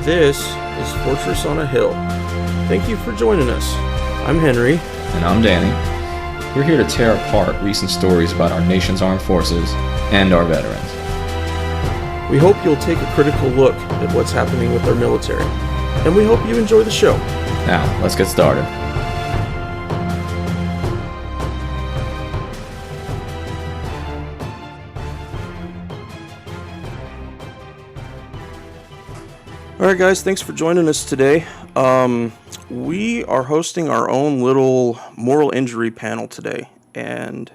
This is Fortress on a Hill. Thank you for joining us. I'm Henry. And I'm Danny. We're here to tear apart recent stories about our nation's armed forces and our veterans. We hope you'll take a critical look at what's happening with our military, and we hope you enjoy the show. Now, let's get started. All right, guys, thanks for joining us today. We are hosting our own little moral injury panel today, and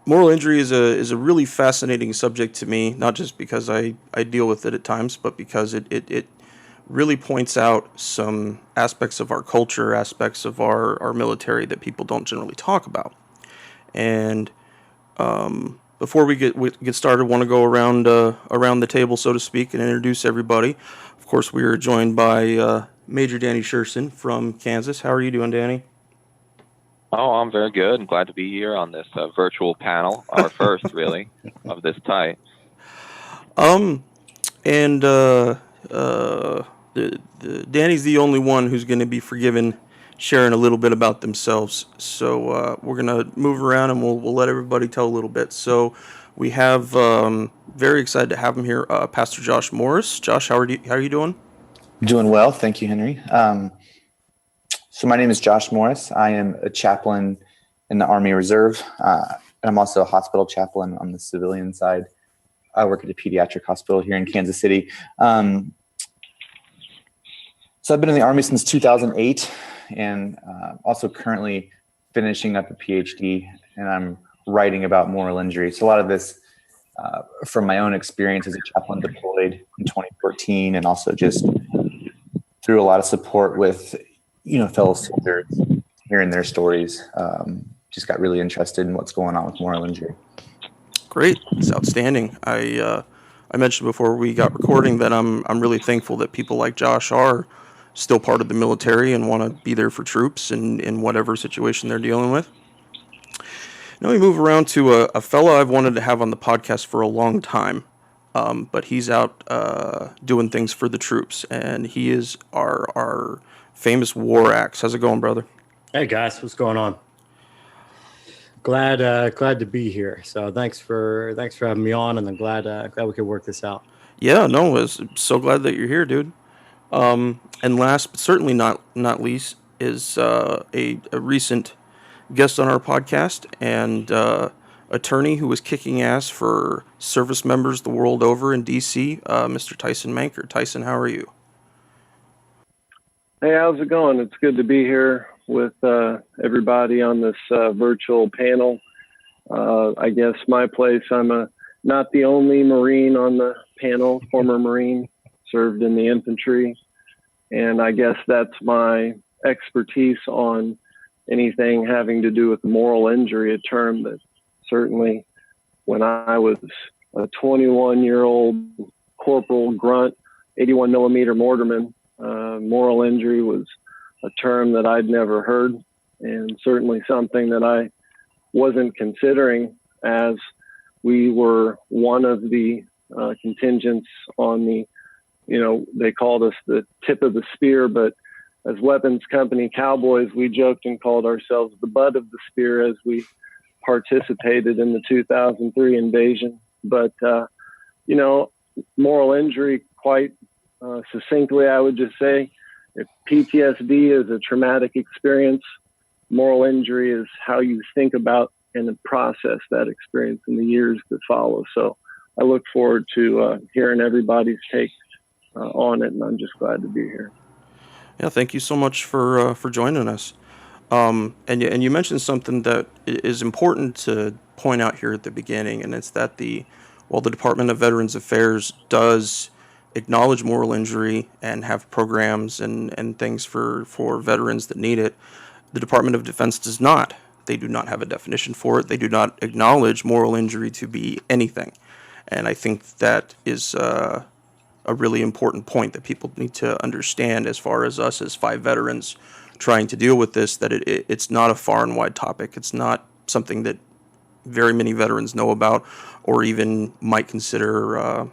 moral injury is a really fascinating subject to me, not just because I deal with it at times, but because it really points out some aspects of our culture, aspects of our military that people don't generally talk about. And before we get started, I want to go around the table, so to speak, and introduce everybody. Of course, we are joined by Major Danny Sherson from Kansas. How are you doing, Danny? Oh, I'm very good. I'm glad to be here on this virtual panel, our first, really, of this type. Danny's the only one who's going to be forgiven sharing a little bit about themselves. So we're going to move around and we'll let everybody tell a little bit. So we have, very excited to have him here, Pastor Josh Morris. Josh, how are you doing? Doing well. Thank you, Henry. So my name is Josh Morris. I am a chaplain in the Army Reserve. And I'm also a hospital chaplain on the civilian side. I work at a pediatric hospital here in Kansas City. So I've been in the Army since 2008 and also currently finishing up a PhD, and I'm writing about moral injury. So a lot of this from my own experience as a chaplain deployed in 2014, and also just through a lot of support with, fellow soldiers, hearing their stories. Just got really interested in what's going on with moral injury. Great. It's outstanding. I mentioned before we got recording that I'm really thankful that people like Josh are still part of the military and want to be there for troops in whatever situation they're dealing with. Now we move around to a fellow I've wanted to have on the podcast for a long time, but he's out doing things for the troops, and he is our famous Warax. How's it going, brother? Hey guys, what's going on? Glad to be here. So thanks for having me on, and I'm glad we could work this out. Yeah, no, I'm so glad that you're here, dude. And last but certainly not least is a recent guest on our podcast and attorney who was kicking ass for service members the world over in D.C., Mr. Tyson Manker. Tyson, how are you? Hey, how's it going? It's good to be here with everybody on this virtual panel. I guess my place, I'm not the only Marine on the panel, former Marine, served in the infantry. And I guess that's my expertise on anything having to do with moral injury, a term that certainly when I was a 21-year-old corporal grunt, 81 millimeter mortarman, moral injury was a term that I'd never heard, and certainly something that I wasn't considering, as we were one of the contingents on the, they called us the tip of the spear, but as weapons company cowboys, we joked and called ourselves the butt of the spear as we participated in the 2003 invasion. But, moral injury, quite succinctly, I would just say, if PTSD is a traumatic experience, moral injury is how you think about and process that experience in the years that follow. So I look forward to hearing everybody's take on it, and I'm just glad to be here. Yeah, thank you so much for joining us. And you mentioned something that is important to point out here at the beginning, and it's that while the Department of Veterans Affairs does acknowledge moral injury and have programs and things for veterans that need it, the Department of Defense does not. They do not have a definition for it. They do not acknowledge moral injury to be anything. And I think that is a really important point that people need to understand as far as us as 5 veterans trying to deal with this, that it's not a far and wide topic. It's not something that very many veterans know about or even might consider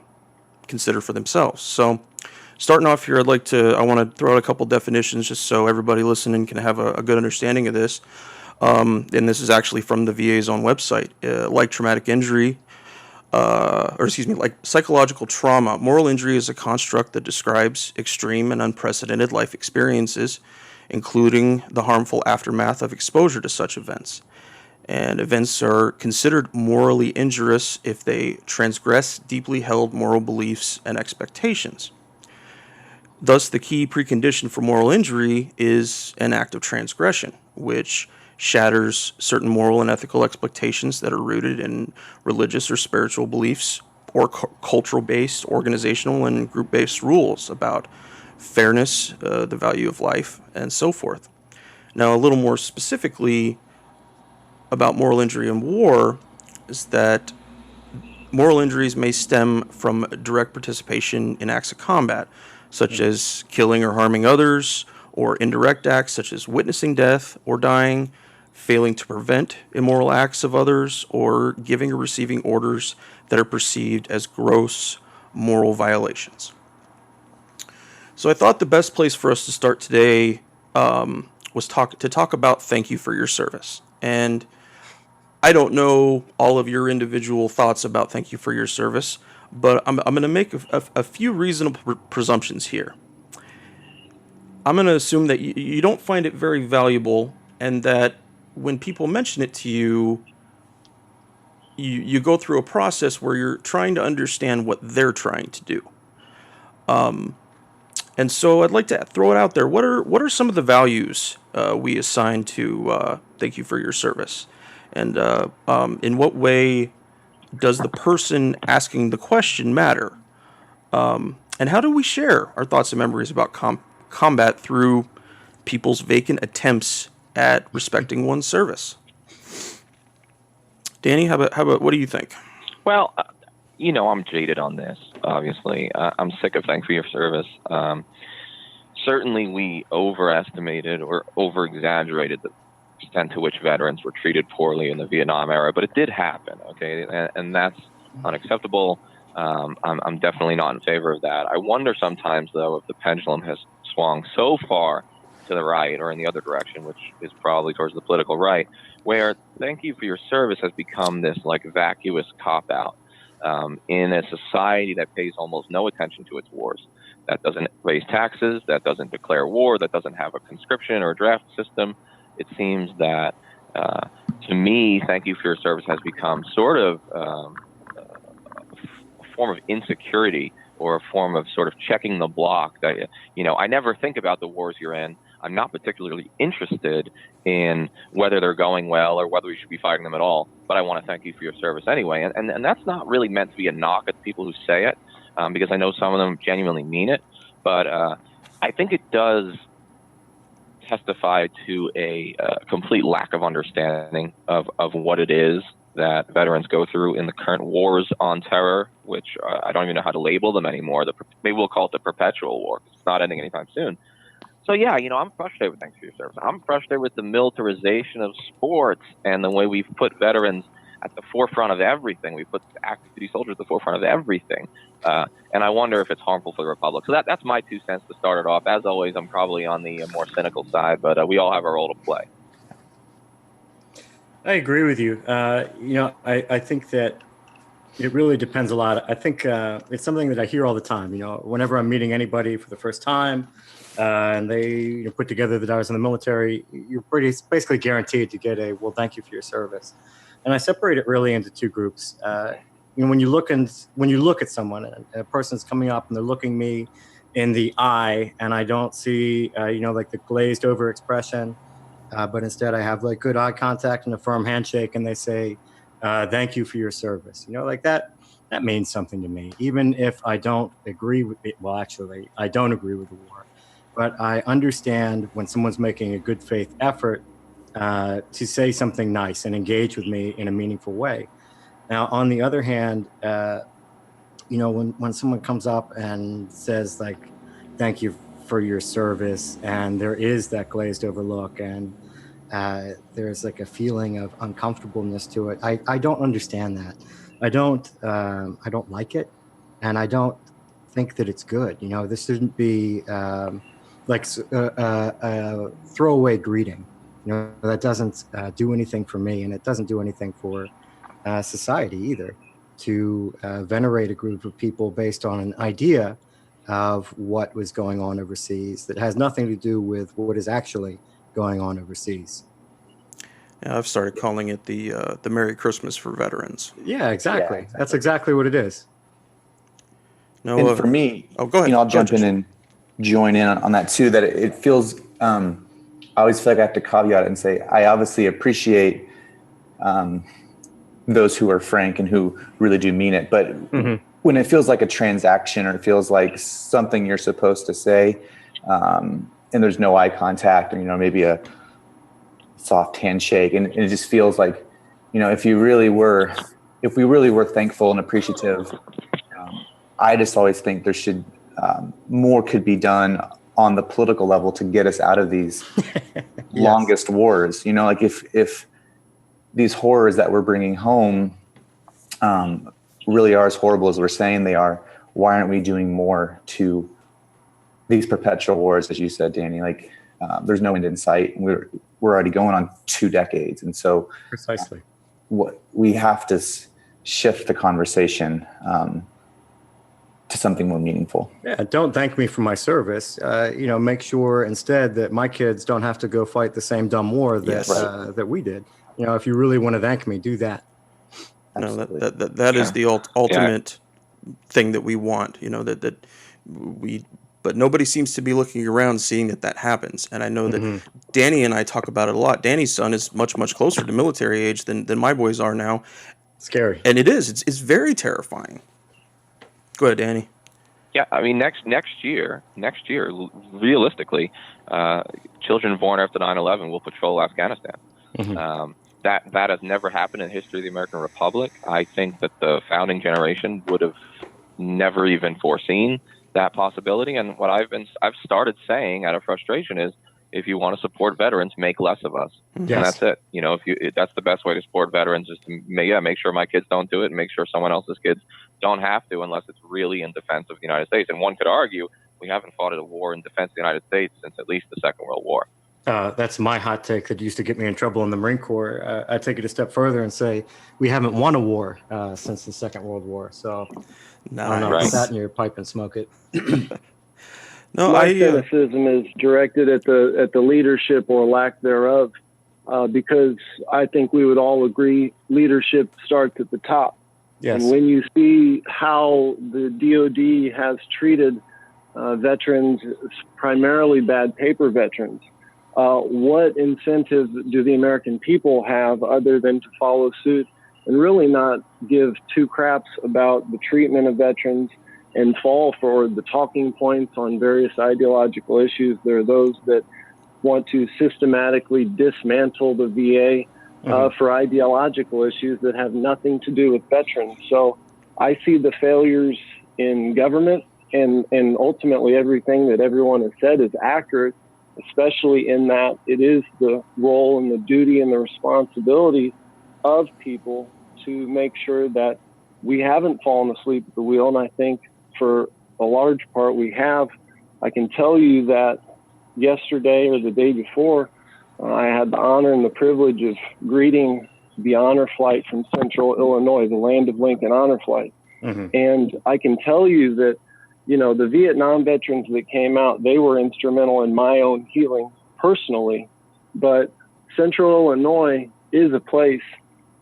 for themselves. So starting off here, I want to throw out a couple definitions just so everybody listening can have a good understanding of this. And this is actually from the VA's own website. Like traumatic injury, like psychological trauma, moral injury is a construct that describes extreme and unprecedented life experiences, including the harmful aftermath of exposure to such events. And events are considered morally injurious if they transgress deeply held moral beliefs and expectations. Thus, the key precondition for moral injury is an act of transgression, which shatters certain moral and ethical expectations that are rooted in religious or spiritual beliefs or cultural-based, organizational, and group-based rules about fairness, the value of life, and so forth. Now, a little more specifically about moral injury in war is that moral injuries may stem from direct participation in acts of combat, such as killing or harming others, or indirect acts such as witnessing death or dying, failing to prevent immoral acts of others, or giving or receiving orders that are perceived as gross moral violations. So I thought the best place for us to start today was to talk about thank you for your service. And I don't know all of your individual thoughts about thank you for your service, but I'm going to make a few reasonable presumptions here. I'm going to assume that you don't find it very valuable, and that when people mention it to you, you go through a process where you're trying to understand what they're trying to do. And so I'd like to throw it out there. What are some of the values we assign to thank you for your service? And in what way does the person asking the question matter? And how do we share our thoughts and memories about combat through people's vacant attempts at respecting one's service? Danny, how about what do you think? Well, I'm jaded on this, obviously. I'm sick of thank you for your service. Certainly, we overestimated or over-exaggerated the extent to which veterans were treated poorly in the Vietnam era, but it did happen, okay? And that's unacceptable. I'm definitely not in favor of that. I wonder sometimes, though, if the pendulum has swung so far to the right or in the other direction, which is probably towards the political right, where thank you for your service has become this like vacuous cop-out in a society that pays almost no attention to its wars, that doesn't raise taxes, that doesn't declare war, that doesn't have a conscription or a draft system. It seems that, to me, thank you for your service has become sort of a form of insecurity, or a form of sort of checking the block that, I never think about the wars you're in. I'm not particularly interested in whether they're going well or whether we should be fighting them at all, but I want to thank you for your service anyway. And that's not really meant to be a knock at the people who say it, because I know some of them genuinely mean it, but I think it does testify to a complete lack of understanding of what it is that veterans go through in the current wars on terror, which I don't even know how to label them anymore. Maybe we'll call it the perpetual war. It's not ending anytime soon. So yeah, I'm frustrated with thanks for your service. I'm frustrated with the militarization of sports and the way we've put veterans at the forefront of everything. We put active duty soldiers at the forefront of everything. And I wonder if it's harmful for the Republic. So that's my 2 cents to start it off. As always, I'm probably on the more cynical side, but we all have a role to play. I agree with you. I think that it really depends a lot. I think it's something that I hear all the time. Whenever I'm meeting anybody for the first time, and they put together that I was in the military, you're basically guaranteed to get a, well, thank you for your service. And I separate it really into two groups. When you look at someone, and a person's coming up and they're looking me in the eye, and I don't see, like the glazed over expression, but instead I have like good eye contact and a firm handshake, and they say, thank you for your service. Like that means something to me, even if I don't agree with it. Well, actually, I don't agree with the war, but I understand when someone's making a good faith effort to say something nice and engage with me in a meaningful way. Now, on the other hand, when someone comes up and says like, thank you for your service, and there is that glazed over look, and there's like a feeling of uncomfortableness to it. I don't understand that. I don't like it, and I don't think that it's good. This shouldn't be like a throwaway greeting. That doesn't do anything for me, and it doesn't do anything for society either. To venerate a group of people based on an idea of what was going on overseas that has nothing to do with what is actually going on overseas. Yeah, I've started calling it the Merry Christmas for veterans. Yeah, exactly. Yeah, exactly. That's exactly what it is. No, And for me, oh, go ahead. I'll jump in and join in on that too. That it feels, I always feel like I have to caveat it and say, I obviously appreciate those who are frank and who really do mean it. But when it feels like a transaction, or it feels like something you're supposed to say, and there's no eye contact, or maybe a soft handshake, and it just feels like, if we really were thankful and appreciative, I just always think there should more could be done on the political level to get us out of these longest wars. Like if these horrors that we're bringing home really are as horrible as we're saying they are, why aren't we doing more to these perpetual wars, as you said, Danny? Like there's no end in sight. We're already going on 2 decades, and so precisely what we have to shift the conversation to something more meaningful. Yeah, don't thank me for my service. Make sure instead that my kids don't have to go fight the same dumb war that that we did. If you really want to thank me, do that. No, that is the ultimate thing that we want. But nobody seems to be looking around seeing that happens. And I know that Danny and I talk about it a lot. Danny's son is much, much closer to military age than my boys are now. Scary. And it's very terrifying. Go ahead, Danny. Yeah, I mean, next year, realistically, children born after 9/11 will patrol Afghanistan. That has never happened in the history of the American Republic. I think that the founding generation would have never even foreseen that possibility. And what I've started saying out of frustration is, if you want to support veterans, make less of us. Yes. And that's it. That's the best way to support veterans, is to make sure my kids don't do it, and make sure someone else's kids don't have to, unless it's really in defense of the United States. And one could argue we haven't fought a war in defense of the United States since at least the Second World War. That's my hot take that used to get me in trouble in the Marine Corps. I take it a step further and say we haven't won a war since the Second World War. So nice. I don't know, put that in your pipe and smoke it. No, my cynicism is directed at the leadership or lack thereof, because I think we would all agree leadership starts at the top. Yes. And when you see how the DOD has treated veterans, primarily bad paper veterans, what incentive do the American people have other than to follow suit and really not give two craps about the treatment of veterans and fall for the talking points on various ideological issues? There are those that want to systematically dismantle the VA for ideological issues that have nothing to do with veterans. So I see the failures in government, and ultimately everything that everyone has said is accurate, especially in that it is the role and the duty and the responsibility of people to make sure that we haven't fallen asleep at the wheel. And I think for a large part we have. I can tell you that yesterday or the day before, I had the honor and the privilege of greeting the honor flight from Central Illinois, the land of Lincoln honor flight. And I can tell you that, the Vietnam veterans that came out, they were instrumental in my own healing personally. But Central Illinois is a place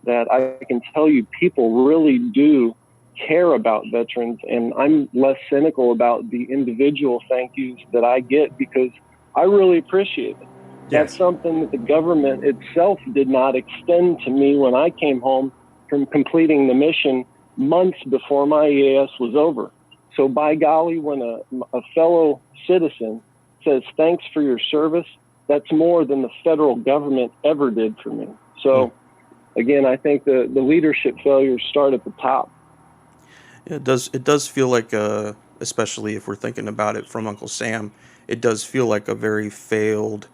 that I can tell you people really do care about veterans. And I'm less cynical about the individual thank yous that I get, because I really appreciate it. That's something that the government itself did not extend to me when I came home from completing the mission months before my EAS was over. So by golly, when a fellow citizen says, thanks for your service, that's more than the federal government ever did for me. So again, I think the leadership failures start at the top. It does feel like, especially if we're thinking about it from Uncle Sam, it does feel like a very failed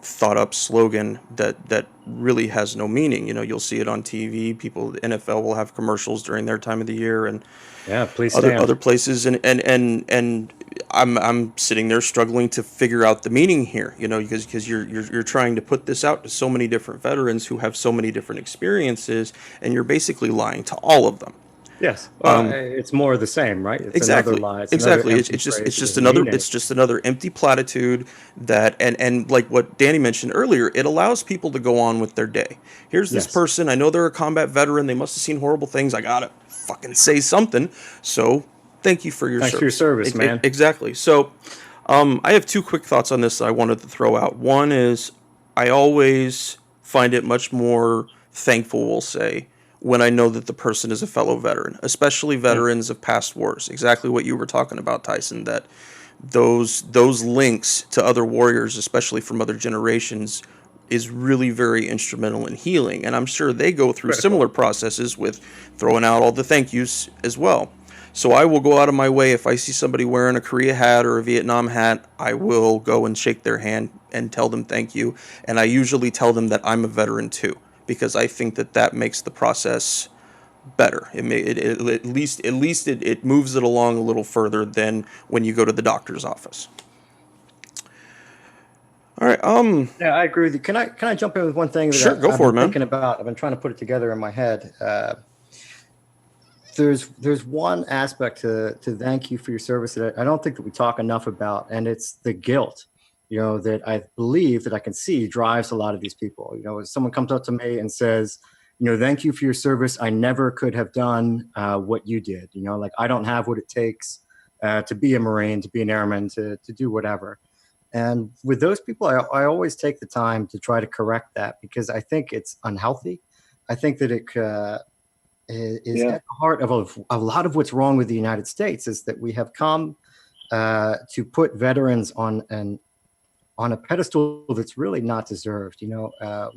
thought up slogan that really has no meaning. You'll see it on TV. People, the NFL will have commercials during their time of the year, and Yeah, please other stand. places, and I'm sitting there struggling to figure out the meaning here, because you're trying to put this out to so many different veterans who have so many different experiences, and you're basically lying to all of them. Yes. Well, it's more of the same, right? It's another Exactly. lie. It's another Exactly. empty phrase It's that just doesn't mean it's anything. just another empty platitude that, and like what Danny mentioned earlier, it allows people to go on with their day. Here's this Yes. person. I know they're a combat veteran. They must have seen horrible things. I gotta fucking say something. So thank you for your Thanks for your service. service, man. Exactly. So I have two quick thoughts on this that I wanted to throw out. One is I always find it much more thankful, we'll say, when I know that the person is a fellow veteran, especially Mm. veterans of past wars. Exactly what you were talking about, Tyson, that those links to other warriors, especially from other generations, is really very instrumental in healing. And I'm sure they go through similar Critical. processes with throwing out all the thank yous as well. So I will go out of my way if I see somebody wearing a Korea hat or a Vietnam hat, I will go and shake their hand and tell them thank you. And I usually tell them that I'm a veteran too, because I think that makes the process better. At least it moves it along a little further than when you go to the doctor's office. All right. Yeah, I agree with you. Can I jump in with one thing Sure. that Go I've for it, been man. thinking about? I've been trying to put it together in my head. There's one aspect to thank you for your service that I don't think that we talk enough about, and it's the guilt, that I believe that I can see drives a lot of these people. If someone comes up to me and says, thank you for your service, I never could have done what you did. Like I don't have what it takes to be a Marine, to be an airman, to do whatever. And with those people, I always take the time to try to correct that because I think it's unhealthy. I think that it is Yeah. at the heart of a lot of what's wrong with the United States is that we have come to put veterans on a pedestal that's really not deserved.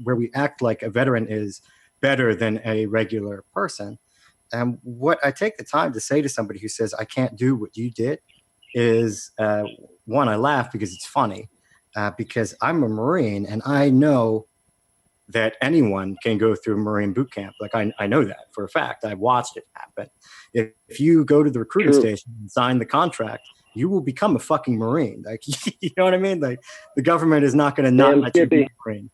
Where we act like a veteran is better than a regular person. And what I take the time to say to somebody who says I can't do what you did is one, I laugh because it's funny, because I'm a Marine and I know that anyone can go through Marine boot camp. Like I know that for a fact. I've watched it happen. If you go to the recruiting True. station and sign the contract, you will become a fucking Marine. Like, you know what I mean? Like the government is not going to not Damn let you be a Skippy. Marine.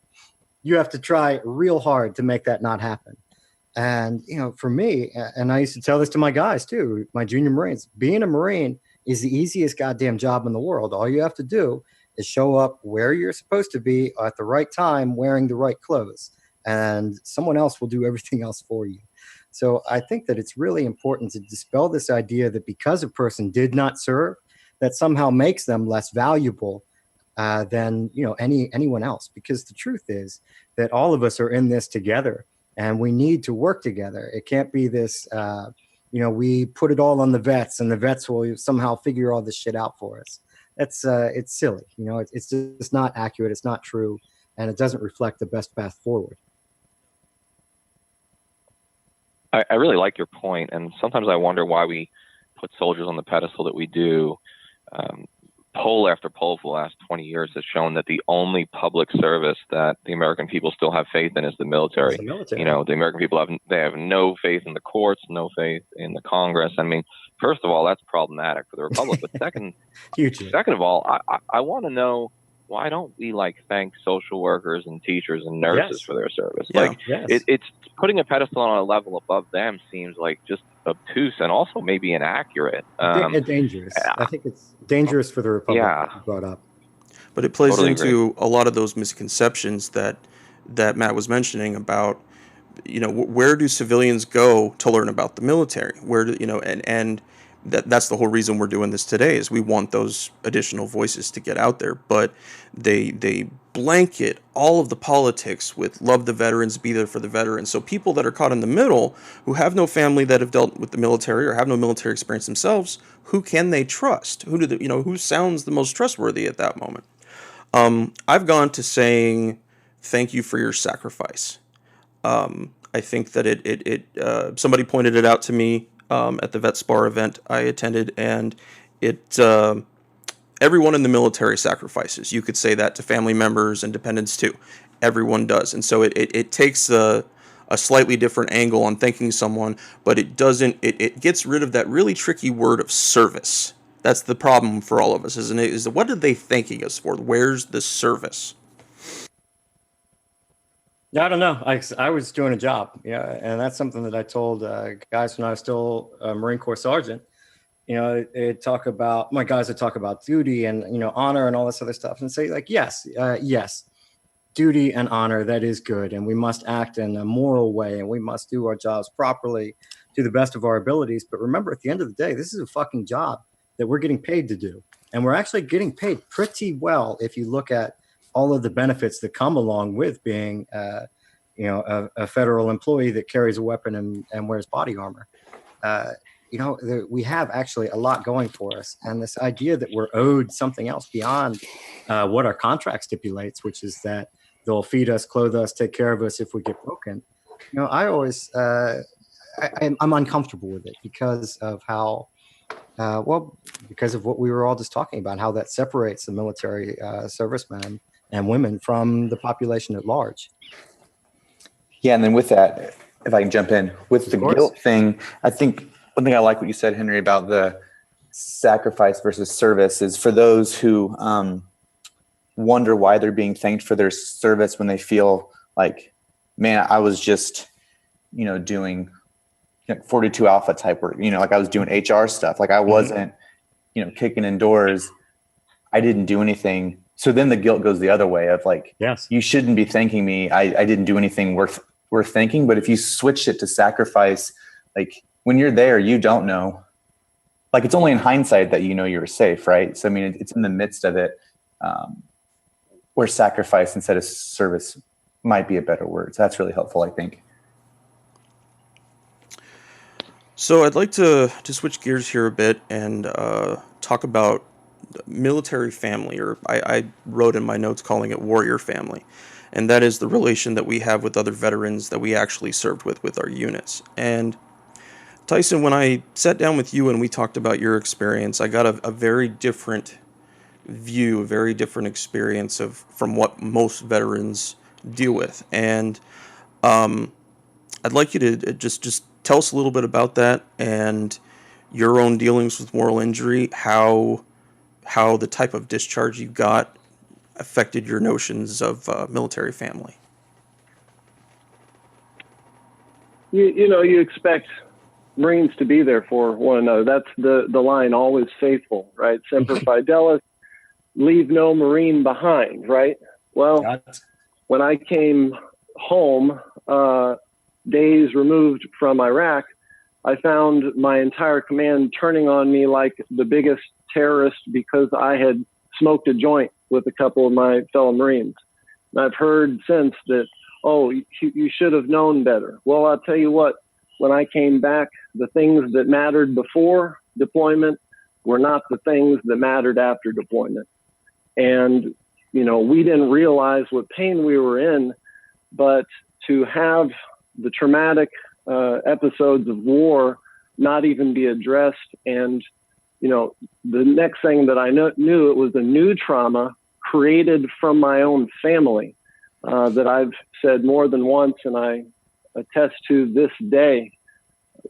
You have to try real hard to make that not happen. And, for me, and I used to tell this to my guys too, my junior Marines, being a Marine is the easiest goddamn job in the world. All you have to do is show up where you're supposed to be at the right time, wearing the right clothes, and someone else will do everything else for you. So I think that it's really important to dispel this idea that because a person did not serve, that somehow makes them less valuable than anyone else. Because the truth is that all of us are in this together and we need to work together. It can't be this, we put it all on the vets and the vets will somehow figure all this shit out for us. It's silly. It's just not accurate. It's not true. And it doesn't reflect the best path forward. I really like your point, and sometimes I wonder why we put soldiers on the pedestal that we do. Poll after poll for the last 20 years has shown that the only public service that the American people still have faith in is the military. It's the military. The American people have no faith in the courts, no faith in the Congress. I mean, first of all, that's problematic for the Republic. But second of all, I want to know, why don't we thank social workers and teachers and nurses for their service? Yeah. It's putting a pedestal on a level above them seems like just obtuse and also maybe inaccurate. Dangerous. I think it's dangerous for the Republic to be brought up. But it plays Totally into a lot of those misconceptions that Matt was mentioning about, where do civilians go to learn about the military? Where do and that's the whole reason we're doing this today, is we want those additional voices to get out there. But they blanket all of the politics with love the veterans, be there for the veterans. So people that are caught in the middle, who have no family that have dealt with the military or have no military experience themselves, who can they trust? Who sounds the most trustworthy at that moment? I've gone to saying thank you for your sacrifice. I think that somebody pointed it out to me at the Vet Spar event I attended, and it everyone in the military sacrifices. You could say that to family members and dependents too. Everyone does. And so it takes a slightly different angle on thanking someone, but it doesn't, it gets rid of that really tricky word of service. That's the problem for all of us, isn't it? Is what are they thanking us for? Where's the service? Yeah, I don't know. I was doing a job, and that's something that I told guys when I was still a Marine Corps sergeant. It talk about my guys would talk about duty and honor and all this other stuff, and say like, yes, duty and honor, that is good, and we must act in a moral way, and we must do our jobs properly to the best of our abilities. But remember, at the end of the day, this is a fucking job that we're getting paid to do, and we're actually getting paid pretty well if you look at all of the benefits that come along with being a federal employee that carries a weapon and wears body armor. We have actually a lot going for us, and this idea that we're owed something else beyond what our contract stipulates, which is that they'll feed us, clothe us, take care of us if we get broken. I always I'm uncomfortable with it because of how because of what we were all just talking about, how that separates the military servicemen and women from the population at large. Yeah, and then with that, if I can jump in with the guilt thing, I think one thing I like what you said, Henry, about the sacrifice versus service is for those who wonder why they're being thanked for their service when they feel like, man, I was just, doing 42 Alpha type work, like I was doing HR stuff. Like I wasn't, kicking indoors. I didn't do anything. So then the guilt goes the other way of like, yes, you shouldn't be thanking me. I didn't do anything worth thanking. But if you switch it to sacrifice, like when you're there, you don't know. Like it's only in hindsight that you were safe, right? So I mean, it's in the midst of it where sacrifice instead of service might be a better word. So that's really helpful, I think. So I'd like to switch gears here a bit and talk about military family, or I wrote in my notes calling it warrior family. And that is the relation that we have with other veterans that we actually served with our units. And Tyson, when I sat down with you and we talked about your experience, I got a very different view, a very different experience from what most veterans deal with. And I'd like you to just tell us a little bit about that and your own dealings with moral injury, how the type of discharge you got affected your notions of military family. You expect Marines to be there for one another. That's the line, always faithful, right? Semper Fidelis, leave no Marine behind, right? Well, when I came home, days removed from Iraq, I found my entire command turning on me like the biggest terrorist because I had smoked a joint with a couple of my fellow Marines. And I've heard since that, you should have known better. Well, I'll tell you what, when I came back, the things that mattered before deployment were not the things that mattered after deployment. And, we didn't realize what pain we were in, but to have the traumatic episodes of war not even be addressed. And, the next thing that I knew, it was a new trauma created from my own family that I've said more than once, and I attest to this day.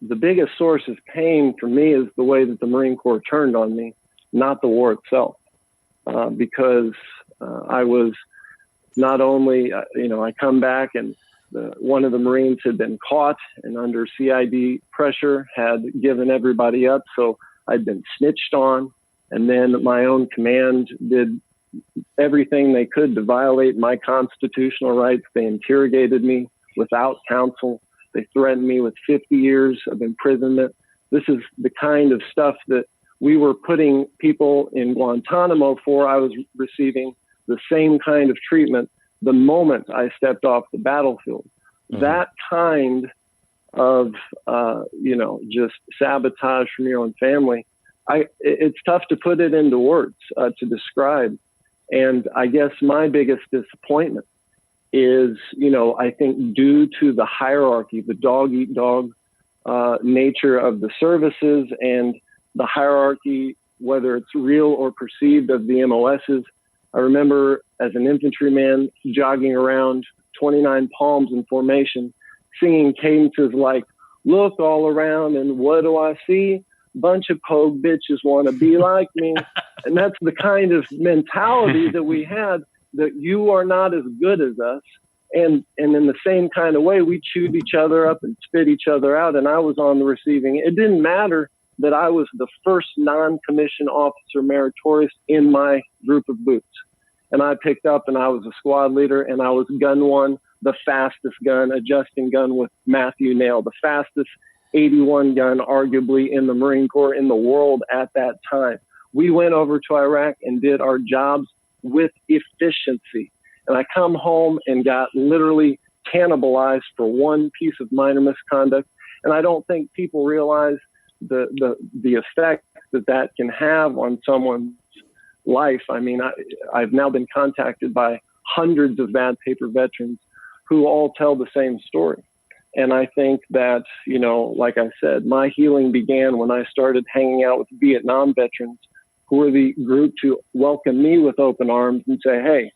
The biggest source of pain for me is the way that the Marine Corps turned on me, not the war itself, because I was not only, I come back and one of the Marines had been caught and under CID pressure had given everybody up. So I'd been snitched on. And then my own command did everything they could to violate my constitutional rights. They interrogated me without counsel. They threatened me with 50 years of imprisonment. This is the kind of stuff that we were putting people in Guantanamo for. I was receiving the same kind of treatment the moment I stepped off the battlefield. Mm-hmm. That kind of, just sabotage from your own family, it's tough to put it into words to describe. And I guess my biggest disappointment is, I think due to the hierarchy, the dog-eat-dog nature of the services and the hierarchy whether it's real or perceived, of the MOSs. I remember as an infantryman jogging around 29 Palms in formation, singing cadences like, "Look all around and what do I see? Bunch of pogue bitches want to be like me." And that's the kind of mentality that we had, that you are not as good as us. And in the same kind of way, we chewed each other up and spit each other out. And I was on the receiving. It didn't matter that I was the first non-commissioned officer meritorious in my group of boots. And I picked up and I was a squad leader, and I was gun one, the fastest gun, adjusting gun with Matthew Nail, the fastest 81 gun, arguably in the Marine Corps in the world at that time. We went over to Iraq and did our jobs with efficiency. And I come home and got literally cannibalized for one piece of minor misconduct. And I don't think people realize the effect that can have on someone's life. I mean, I've now been contacted by hundreds of bad paper veterans who all tell the same story. And I think that, you know, like I said, my healing began when I started hanging out with Vietnam veterans, who were the group to welcome me with open arms and say, "Hey,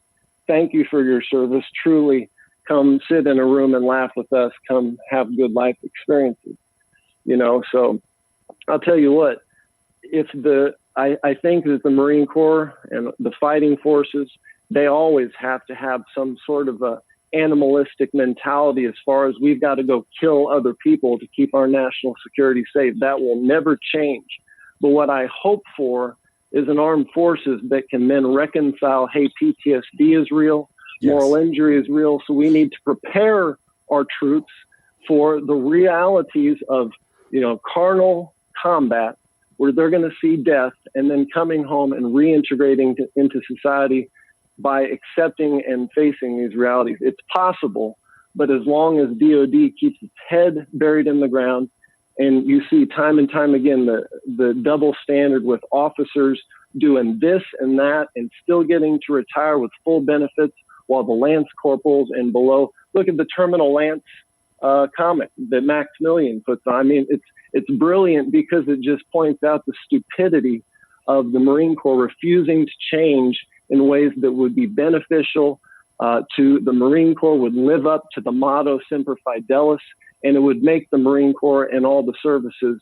thank you for your service. Truly, come sit in a room and laugh with us. Come have good life experiences." You know, so I'll tell you what, I think that the Marine Corps and the fighting forces, they always have to have some sort of a animalistic mentality as far as we've got to go kill other people to keep our national security safe. That will never change. But what I hope for is an armed forces that can then reconcile, hey, PTSD is real, moral injury is real, so we need to prepare our troops for the realities of, you know, carnal combat, where they're going to see death and then coming home and reintegrating into society by accepting and facing these realities. It's possible, but as long as DOD keeps its head buried in the ground, and you see time and time again the double standard with officers doing this and that and still getting to retire with full benefits, while the Lance Corporals and below, look at the Terminal Lance comic that Maximilian puts on. I mean, it's brilliant because it just points out the stupidity of the Marine Corps refusing to change in ways that would be beneficial to the Marine Corps, would live up to the motto Semper Fidelis, and it would make the Marine Corps and all the services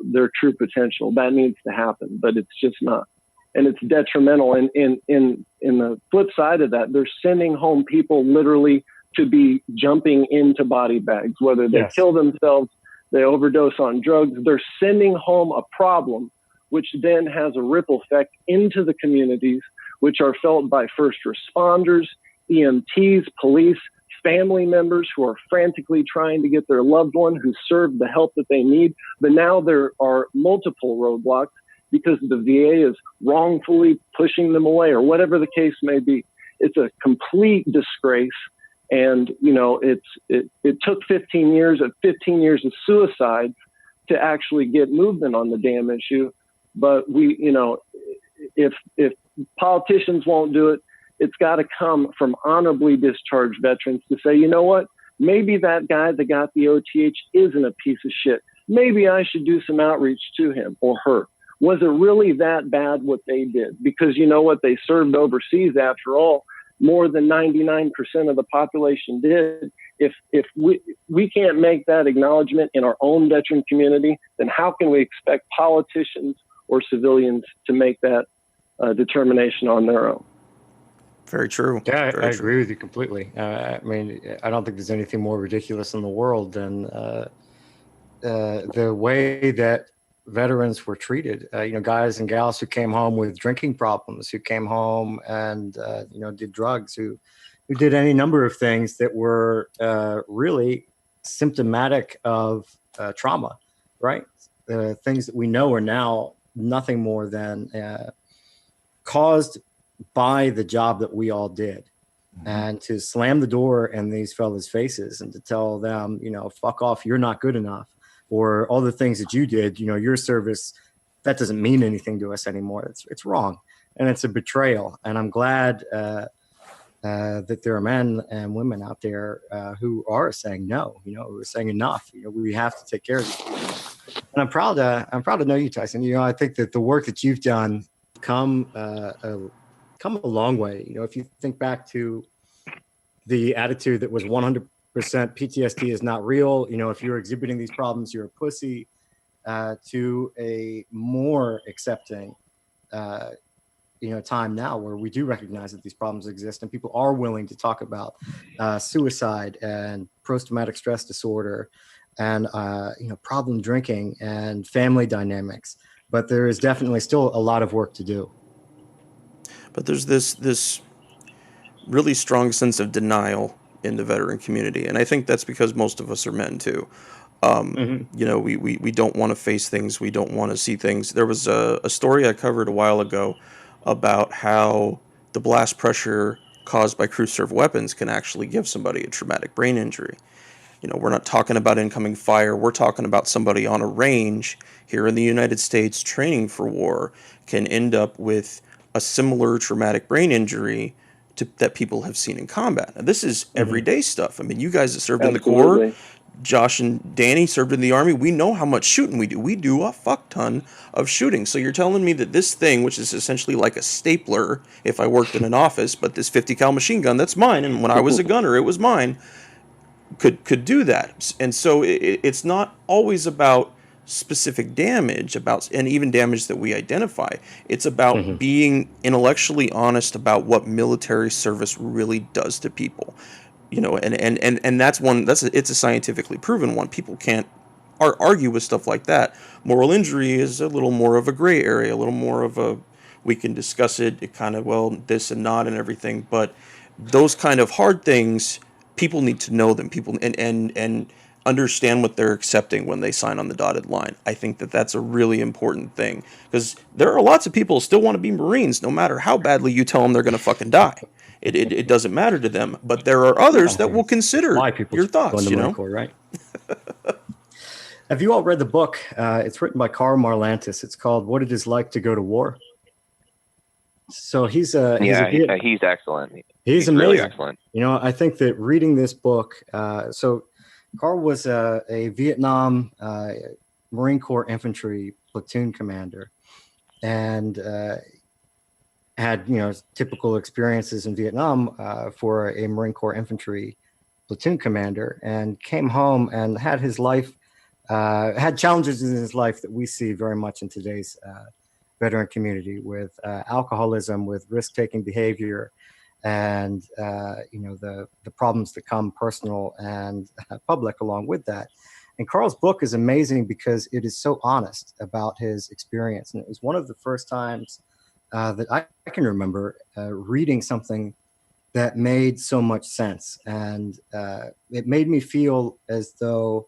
their true potential. That needs to happen, but it's just not. And it's detrimental. And in the flip side of that, they're sending home people literally to be jumping into body bags, whether they kill themselves, they overdose on drugs. They're sending home a problem, which then has a ripple effect into the communities, which are felt by first responders, EMTs, police, family members who are frantically trying to get their loved one who served the help that they need. But now there are multiple roadblocks because the VA is wrongfully pushing them away, or whatever the case may be. It's a complete disgrace. And, you know, it took 15 years of suicides to actually get movement on the damn issue. But we, you know, if politicians won't do it, it's got to come from honorably discharged veterans to say, you know what, maybe that guy that got the OTH isn't a piece of shit. Maybe I should do some outreach to him or her. Was it really that bad what they did? Because you know what, they served overseas after all. More than 99% of the population did. If we can't make that acknowledgement in our own veteran community, then how can we expect politicians or civilians to make that determination on their own? Very true. Yeah, Very I true. agree with you completely. I mean, I don't think there's anything more ridiculous in the world than the way that veterans were treated. You know, guys and gals who came home with drinking problems, who came home and you know, did drugs, who did any number of things that were really symptomatic of trauma, right? Things that we know are now nothing more than caused by the job that we all did. And to slam the door in these fellas' faces and to tell them, you know, fuck off, you're not good enough, or all the things that you did, you know, your service, that doesn't mean anything to us anymore. It's wrong. And it's a betrayal. And I'm glad that there are men and women out there who are saying no, you know, who are saying enough. You know, we have to take care of these people. And I'm proud to know you, Tyson. I think that the work that you've done come come a long way. If you think back to the attitude that was 100% PTSD is not real. If you're exhibiting these problems, you're a pussy. To a more accepting, time now where we do recognize that these problems exist and people are willing to talk about suicide and post-traumatic stress disorder and problem drinking and family dynamics. But there is definitely still a lot of work to do. But there's this really strong sense of denial in the veteran community, and I think that's because most of us are men too. We don't want to face things. We don't want to see things. There was a story I covered a while ago about how the blast pressure caused by crew serve weapons can actually give somebody a traumatic brain injury. We're not talking about incoming fire. We're talking about somebody on a range here in the United States training for war can end up with a similar traumatic brain injury that people have seen in combat. Now, this is everyday stuff. I mean, you guys that served in the Corps, Josh and Danny served in the Army. We know how much shooting we do. We do a fuck ton of shooting. So you're telling me that this thing, which is essentially like a stapler if I worked in an office, but this 50 cal machine gun, that's mine. And when I was a gunner, it was mine, could do that. And so it's not always about specific damage, and even damage that we identify. It's about being intellectually honest about what military service really does to people. And it's a scientifically proven one. People can't argue with stuff like that. Moral injury is a little more of a gray area, a little more of we can discuss it kind of, this and not and everything. But those kind of hard things, people need to know them. People and understand what they're accepting when they sign on the dotted line. I think that that's a really important thing, because there are lots of people who still want to be Marines, no matter how badly you tell them they're going to fucking die. It doesn't matter to them, but there are others that will consider your thoughts. Corps, right? Have you all read the book? It's written by Karl Marlantes. It's called "What It Is Like to Go to War." So he's excellent. He's amazing. Really excellent. I think that reading this book. So Karl was a Vietnam Marine Corps infantry platoon commander, and had typical experiences in Vietnam for a Marine Corps infantry platoon commander, and came home and had his life had challenges in his life that we see very much in today's veteran community, with alcoholism, with risk-taking behavior, and the problems that come personal and public along with that. And Karl's book is amazing because it is so honest about his experience, and it was one of the first times that I can remember reading something that made so much sense. And it made me feel as though,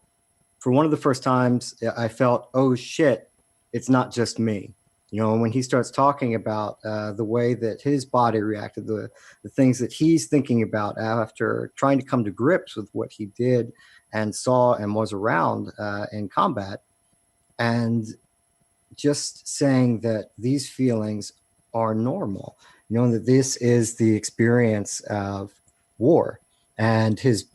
for one of the first times, I felt, oh shit, it's not just me. When he starts talking about the way that his body reacted, the things that he's thinking about after trying to come to grips with what he did and saw and was around in combat, and just saying that these feelings are normal, that this is the experience of war. And his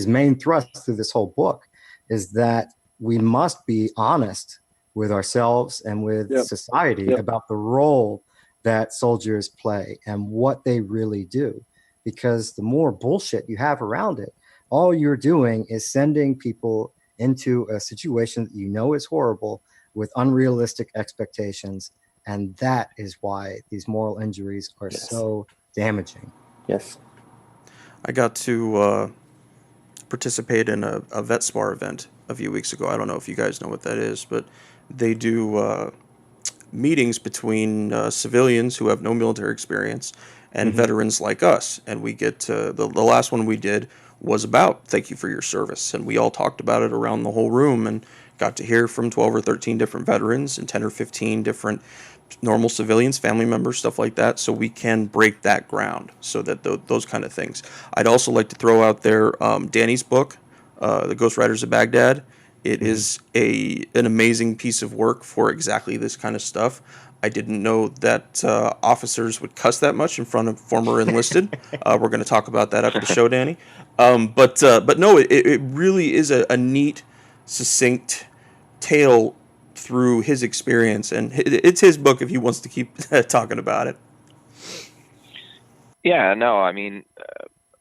main thrust through this whole book is that we must be honest with ourselves and with society about the role that soldiers play and what they really do. Because the more bullshit you have around it, all you're doing is sending people into a situation that is horrible, with unrealistic expectations. And that is why these moral injuries are so damaging. Yes. I got to participate in a VetSpar event a few weeks ago. I don't know if you guys know what that is, but they do meetings between civilians who have no military experience and veterans like us. And we get to, the last one we did was about thank you for your service. And we all talked about it around the whole room and got to hear from 12 or 13 different veterans and 10 or 15 different normal civilians, family members, stuff like that, so we can break that ground, so that those kind of things. I'd also like to throw out there Danny's book, The Ghost Riders of Baghdad. It is an amazing piece of work for exactly this kind of stuff. I didn't know that officers would cuss that much in front of former enlisted. We're going to talk about that after the show, Danny. But no, it really is a neat, succinct tale through his experience, and it's his book if he wants to keep talking about it. Yeah, no, I mean,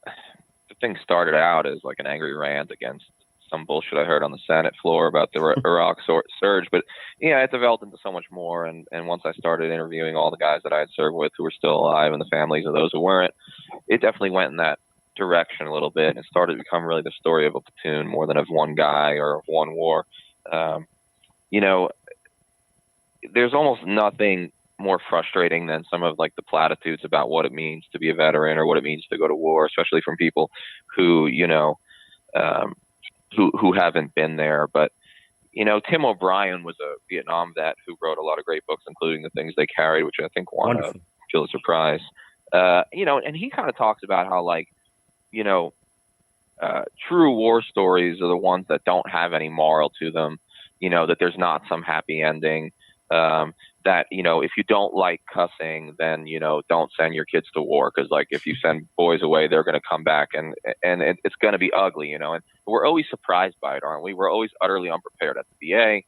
the thing started out as like an angry rant against some bullshit I heard on the Senate floor about the Iraq surge, but yeah, it developed into so much more. And once I started interviewing all the guys that I had served with who were still alive and the families of those who weren't, it definitely went in that direction a little bit, and it started to become really the story of a platoon more than of one guy or of one war. You know, there's almost nothing more frustrating than some of like the platitudes about what it means to be a veteran or what it means to go to war, especially from people who, you know, who haven't been there. But, you know, Tim O'Brien was a Vietnam vet who wrote a lot of great books, including The Things They Carried, which I think won a Pulitzer Prize. You know, and he kind of talks about how, like, you know, true war stories are the ones that don't have any moral to them, you know, that there's not some happy ending, that, you know, if you don't like cussing, then, you know, don't send your kids to war. Cause like, if you send boys away, they're going to come back and it's going to be ugly, you know, and we're always surprised by it, aren't we? We're always utterly unprepared at the VA.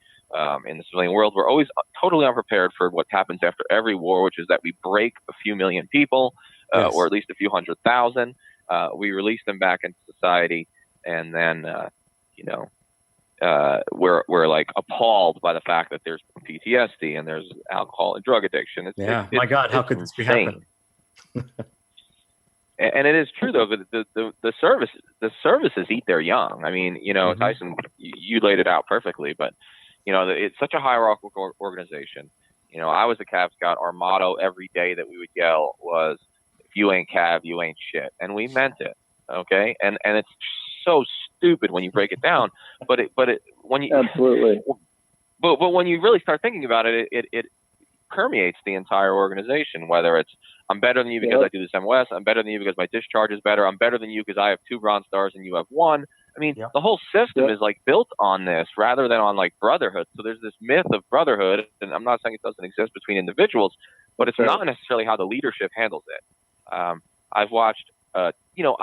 In the civilian world, we're always totally unprepared for what happens after every war, which is that we break a few million people, Yes. or at least a few 100,000. We release them back into society, and then, you know, we're like appalled by the fact that there's PTSD and there's alcohol and drug addiction. My God, how could this be happening? And it is true though, that the services eat their young. I mean, you know, Tyson, you laid it out perfectly, but you know, it's such a hierarchical organization. You know, I was a Cav Scout. Our motto every day that we would yell was, "If you ain't Cav, you ain't shit," and we meant it. Okay, and it's so stupid when you break it down, but when you absolutely, but when you really start thinking about it, it permeates the entire organization. Whether it's I'm better than you because I do this MOS, I'm better than you because my discharge is better, I'm better than you because I have 2 Bronze Stars and you have 1. I mean, the whole system is like built on this rather than on like brotherhood. So there's this myth of brotherhood, and I'm not saying it doesn't exist between individuals, but it's not necessarily how the leadership handles it. I've watched, you know,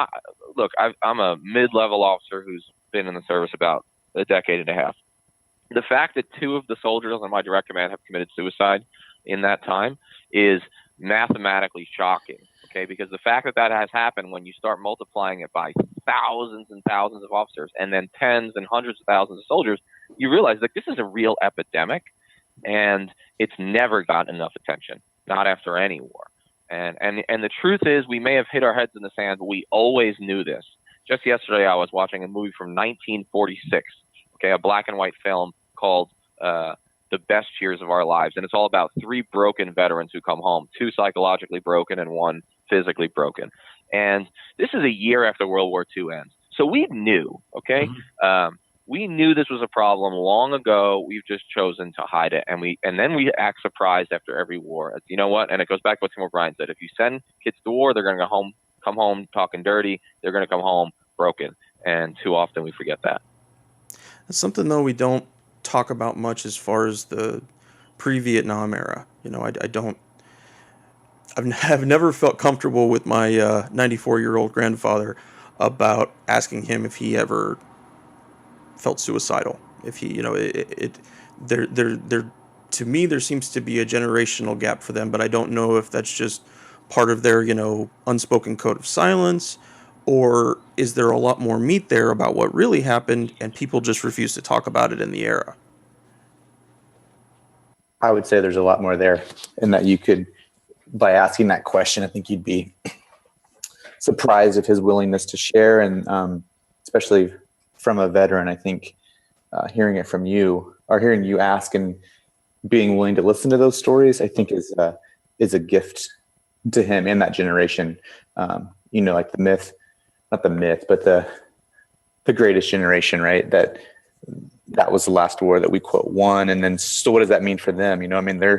I'm a mid-level officer who's been in the service about a decade and a half. The fact that 2 of the soldiers on my direct command have committed suicide in that time is mathematically shocking. Okay, because the fact that has happened, when you start multiplying it by thousands and thousands of officers and then tens and hundreds of thousands of soldiers, you realize that this is a real epidemic, and it's never gotten enough attention, not after any war. And the truth is, we may have hit our heads in the sand, but we always knew this. Just yesterday, I was watching a movie from 1946, okay, a black and white film called The Best Years of Our Lives. And it's all about 3 broken veterans who come home, 2 psychologically broken and 1 physically broken. And this is a year after World War II ends. So we knew, okay? We knew this was a problem long ago. We've just chosen to hide it. And then we act surprised after every war. You know what? And it goes back to what Tim O'Brien said. If you send kids to war, they're going to come home talking dirty. They're going to come home broken. And too often we forget that. That's something, though, we don't talk about much as far as the pre-Vietnam era. You know, I've never felt comfortable with my 94-year-old grandfather about asking him if he ever felt suicidal. If he, you know, there to me, there seems to be a generational gap for them, but I don't know if that's just part of their, you know, unspoken code of silence, or is there a lot more meat there about what really happened and people just refuse to talk about it in the era? I would say there's a lot more there, and that you could, by asking that question, I think you'd be surprised at his willingness to share, and especially from a veteran. I think hearing it from you, or hearing you ask and being willing to listen to those stories, I think is a gift to him and that generation. You know, like not the myth, but the greatest generation, right? That was the last war that we quote won, and then so what does that mean for them? You know, I mean, they're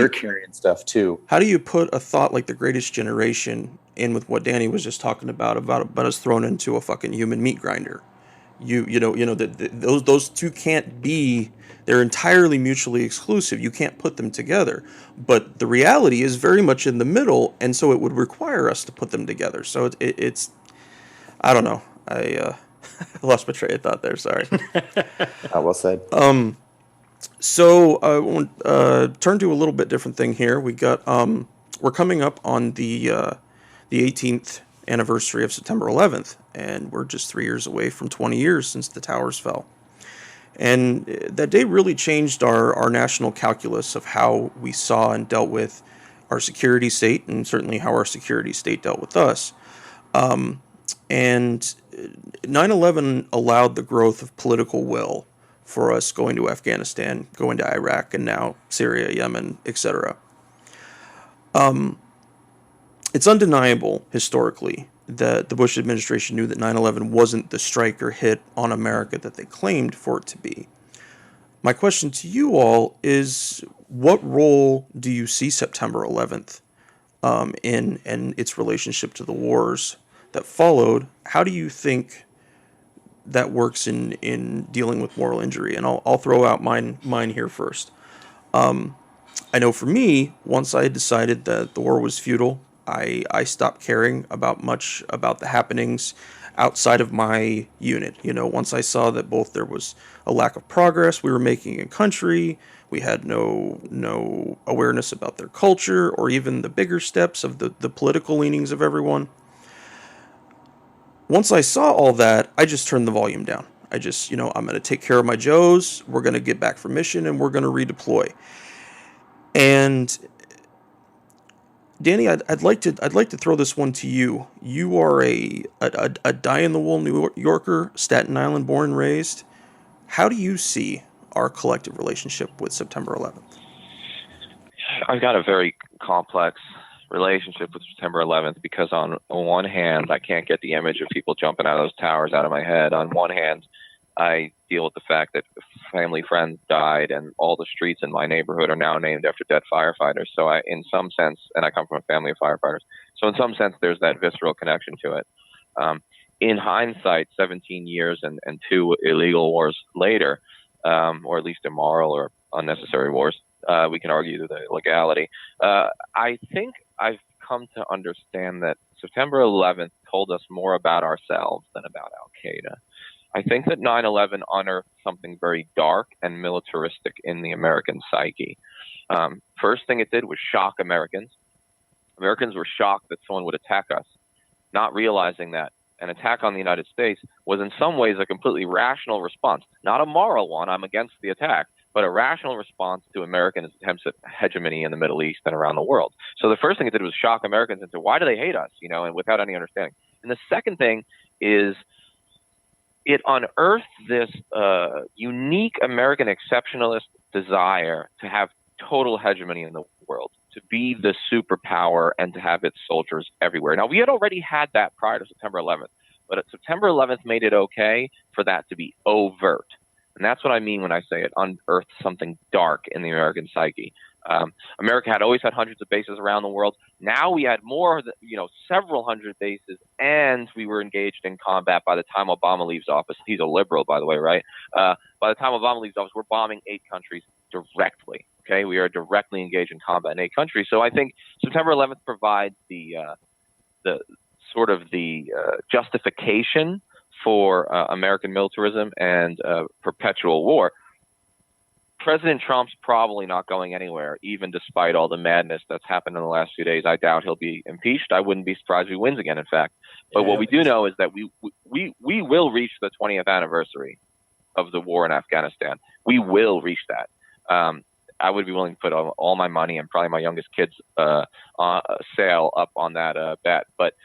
carrying stuff too. How do you put a thought like the greatest generation in with what Danny was just talking about us thrown into a fucking human meat grinder? You know those two can't be. They're entirely mutually exclusive. You can't put them together. But the reality is very much in the middle, and so it would require us to put them together. So it's I don't know. I lost my train of thought there. Sorry. Well said. So I want turn to a little bit different thing here. We're coming up on the 18th anniversary of September 11th, and we're just 3 years away from 20 years since the towers fell. And that day really changed our national calculus of how we saw and dealt with our security state, and certainly how our security state dealt with us. And 9/11 allowed the growth of political will for us going to Afghanistan, going to Iraq, and now Syria, Yemen, etc. It's undeniable historically that the Bush administration knew that 9/11 wasn't the strike or hit on America that they claimed for it to be. My question to you all is, what role do you see September 11th in and its relationship to the wars that followed? How do you think that works in dealing with moral injury? And I'll throw out mine here first. I know for me, once I had decided that the war was futile, I stopped caring much about the happenings outside of my unit. You know, once I saw that both there was a lack of progress we were making in country, we had no awareness about their culture or even the bigger steps of the political leanings of everyone. Once I saw all that, I just turned the volume down. I just, I'm going to take care of my Joes. We're going to get back from mission and we're going to redeploy. And Danny, I'd like to throw this one to you. You are a die-in-the-wool New Yorker, Staten Island born and raised. How do you see our collective relationship with September 11th? I've got a very complex relationship with September 11th because on one hand, I can't get the image of people jumping out of those towers out of my head. On one hand, I deal with the fact that family friends died and all the streets in my neighborhood are now named after dead firefighters. So in some sense, and I come from a family of firefighters, so in some sense, there's that visceral connection to it. In hindsight, 17 years and 2 illegal wars later, or at least immoral or unnecessary wars, we can argue the legality. I think I've come to understand that September 11th told us more about ourselves than about Al-Qaeda. I think that 9/11 unearthed something very dark and militaristic in the American psyche. First thing it did was shock Americans. Americans were shocked that someone would attack us, not realizing that an attack on the United States was in some ways a completely rational response, not a moral one, I'm against the attack, but a rational response to American attempts at hegemony in the Middle East and around the world. So the first thing it did was shock Americans into why do they hate us, and without any understanding. And the second thing is it unearthed this unique American exceptionalist desire to have total hegemony in the world, to be the superpower and to have its soldiers everywhere. Now, we had already had that prior to September 11th, but September 11th made it okay for that to be overt. And that's what I mean when I say it unearthed something dark in the American psyche. America had always had hundreds of bases around the world. Now we had more, several hundred bases, and we were engaged in combat by the time Obama leaves office. He's a liberal, by the way, right? By the time Obama leaves office, we're bombing 8 countries directly. Okay, we are directly engaged in combat in 8 countries. So I think September 11th provides the justification for American militarism and perpetual war. President Trump's probably not going anywhere, even despite all the madness that's happened in the last few days. I doubt he'll be impeached. I wouldn't be surprised if he wins again, in fact. But what we do know is that we will reach the 20th anniversary of the war in Afghanistan. We will reach that. I would be willing to put all my money and probably my youngest kid's sale up on that bet. But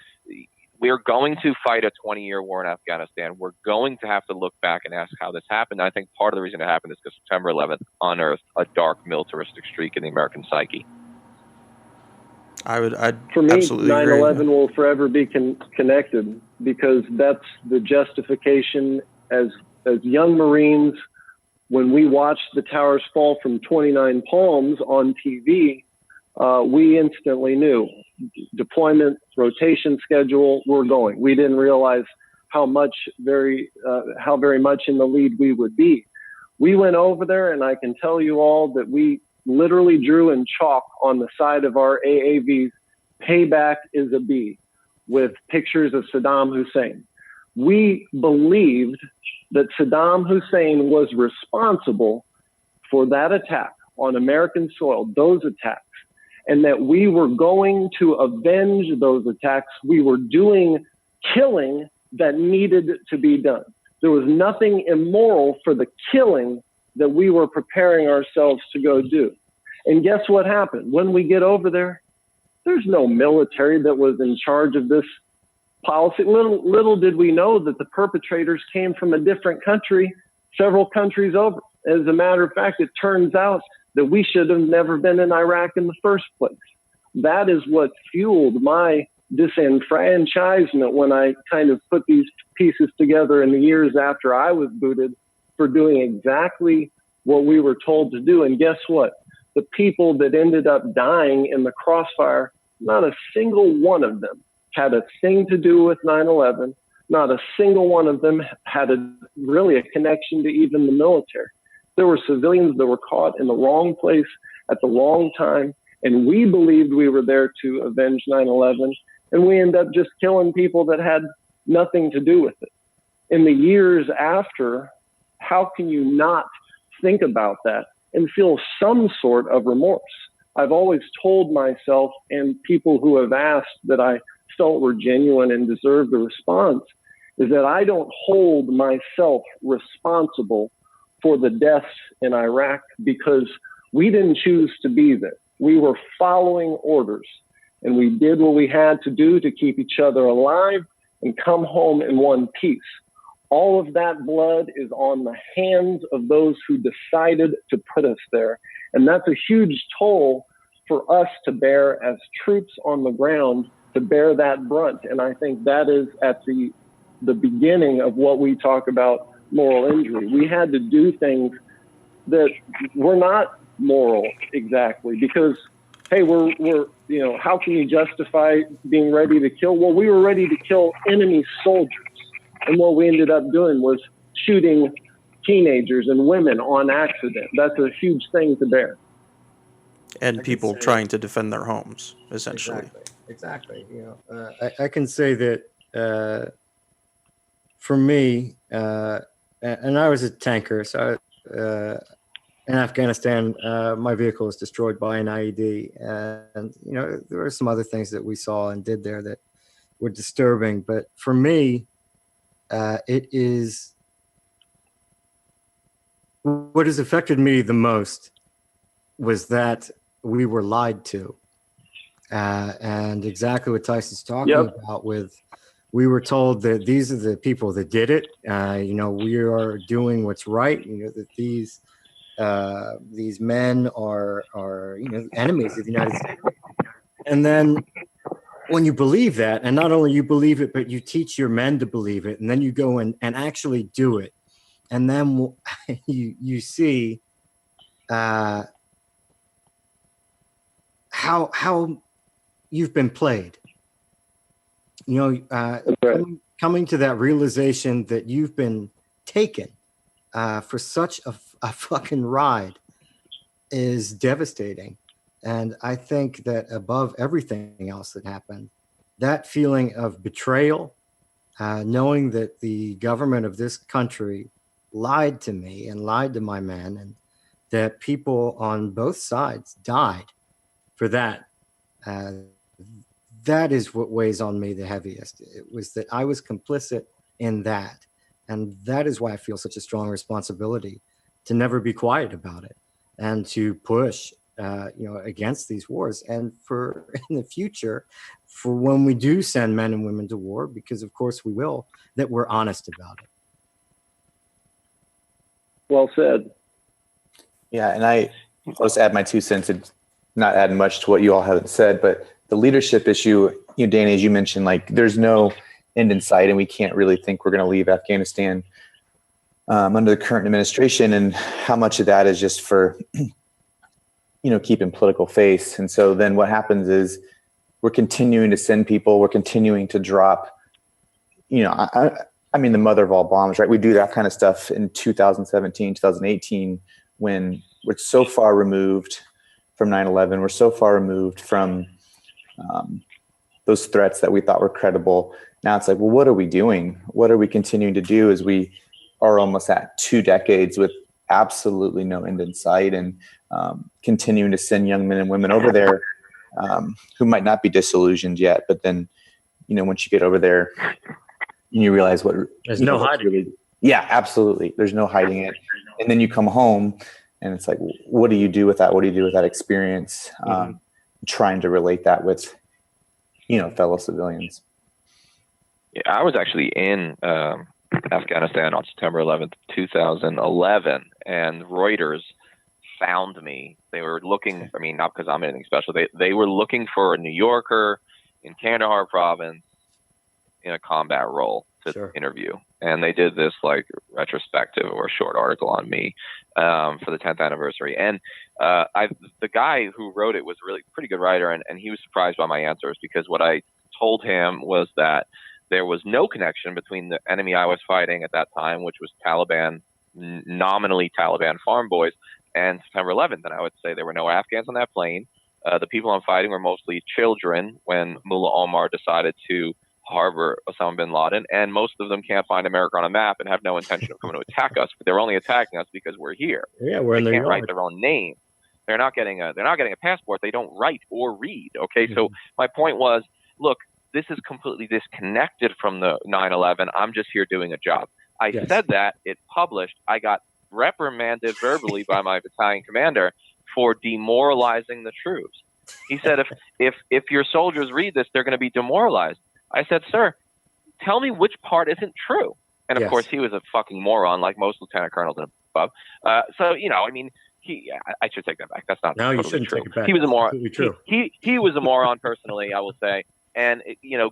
we're going to fight a 20-year war in Afghanistan. We're going to have to look back and ask how this happened. I think part of the reason it happened is because September 11th unearthed a dark militaristic streak in the American psyche. I'd For me, absolutely 9/11 agree. will forever be connected because that's the justification as young Marines. When we watched the towers fall from 29 Palms on TV, we instantly knew deployment, rotation schedule, we're going. We didn't realize how very much in the lead we would be. We went over there, and I can tell you all that we literally drew in chalk on the side of our AAVs, "Payback is a B," with pictures of Saddam Hussein. we believed that Saddam Hussein was responsible for that attack on American soil, those attacks, and that we were going to avenge those attacks. We were doing killing that needed to be done. There was nothing immoral for the killing that we were preparing ourselves to go do. And guess what happened? When we get over there, there's no military that was in charge of this policy. Little did we know that the perpetrators came from a different country, several countries over. As a matter of fact, it turns out that we should have never been in Iraq in the first place. That is what fueled my disenfranchisement when I kind of put these pieces together in the years after I was booted for doing exactly what we were told to do. And guess what? The people that ended up dying in the crossfire, not a single one of them had a thing to do with 9/11. Not a single one of them had really a connection to even the military. There were civilians that were caught in the wrong place at the wrong time, and we believed we were there to avenge 9/11, and we ended up just killing people that had nothing to do with it. In the years after, how can you not think about that and feel some sort of remorse? I've always told myself and people who have asked that I felt were genuine and deserved a response is that I don't hold myself responsible for the deaths in Iraq because we didn't choose to be there. We were following orders, and we did what we had to do to keep each other alive and come home in one piece. All of that blood is on the hands of those who decided to put us there. And that's a huge toll for us to bear as troops on the ground, to bear that brunt. And I think that is at the beginning of what we talk about moral injury. We had to do things that were not moral exactly because, hey, we're how can you justify being ready to kill? Well, we were ready to kill enemy soldiers. And what we ended up doing was shooting teenagers and women on accident. That's a huge thing to bear. And people trying to defend their homes, essentially. Exactly. I can say that for me, and I was a tanker, so in Afghanistan, my vehicle was destroyed by an IED, and there were some other things that we saw and did there that were disturbing. But for me, it is what has affected me the most was that we were lied to, and exactly what Tyson's talking about. We were told that these are the people that did it. We are doing what's right. That these men are enemies of the United States. And then when you believe that, and not only you believe it, but you teach your men to believe it, and then you go and actually do it, and then you see how you've been played. Coming to that realization that you've been taken for such a fucking ride is devastating. And I think that above everything else that happened, that feeling of betrayal, knowing that the government of this country lied to me and lied to my men, and that people on both sides died for that, that is what weighs on me the heaviest. It was that I was complicit in that. And that is why I feel such a strong responsibility to never be quiet about it and to push, against these wars. And for in the future, for when we do send men and women to war, because of course we will, that we're honest about it. Well said. Yeah, and I'll just add my 2 cents, and not add much to what you all haven't said, but the leadership issue, Danny, as you mentioned, there's no end in sight, and we can't really think we're going to leave Afghanistan under the current administration, and how much of that is just for, keeping political face. And so then what happens is we're continuing to send people, we're continuing to drop, I mean, the mother of all bombs, right? We do that kind of stuff in 2017, 2018, when we're so far removed from 9/11, we're so far removed from those threats that we thought were credible. Now it's like, well, what are we doing? What are we continuing to do as we are almost at 2 decades with absolutely no end in sight, and continuing to send young men and women over there who might not be disillusioned yet, but then, once you get over there, you realize what There's no hiding. really, yeah, absolutely. There's no hiding it. And then you come home and it's like, what do you do with that? What do you do with that experience? Trying to relate that with, fellow civilians. Yeah, I was actually in Afghanistan on September 11th, 2011, and Reuters found me. They were looking, not because I'm anything special. They were looking for a New Yorker in Kandahar province in a combat role to interview. And they did this like retrospective or short article on me for the 10th anniversary. And the guy who wrote it was a really pretty good writer, and he was surprised by my answers, because what I told him was that there was no connection between the enemy I was fighting at that time, which was Taliban, nominally Taliban farm boys, and September 11th. And I would say there were no Afghans on that plane. The people I'm fighting were mostly children when Mullah Omar decided to harbor Osama bin Laden, and most of them can't find America on a map and have no intention of coming to attack us. But they're only attacking us because we're here. Yeah, we're in they their can't write their own name. They're not getting a passport. They don't write or read. Okay, so my point was, look, this is completely disconnected from the 9/11. I'm just here doing a job. I said that, it published. I got reprimanded verbally by my battalion commander for demoralizing the troops. He said, if your soldiers read this, they're going to be demoralized. I said, sir, tell me which part isn't true. And of course, he was a fucking moron, like most lieutenant colonels and above. So, I should take that back. That's not you totally shouldn't true. take it back. He was a moron. True. He was a moron personally, I will say, and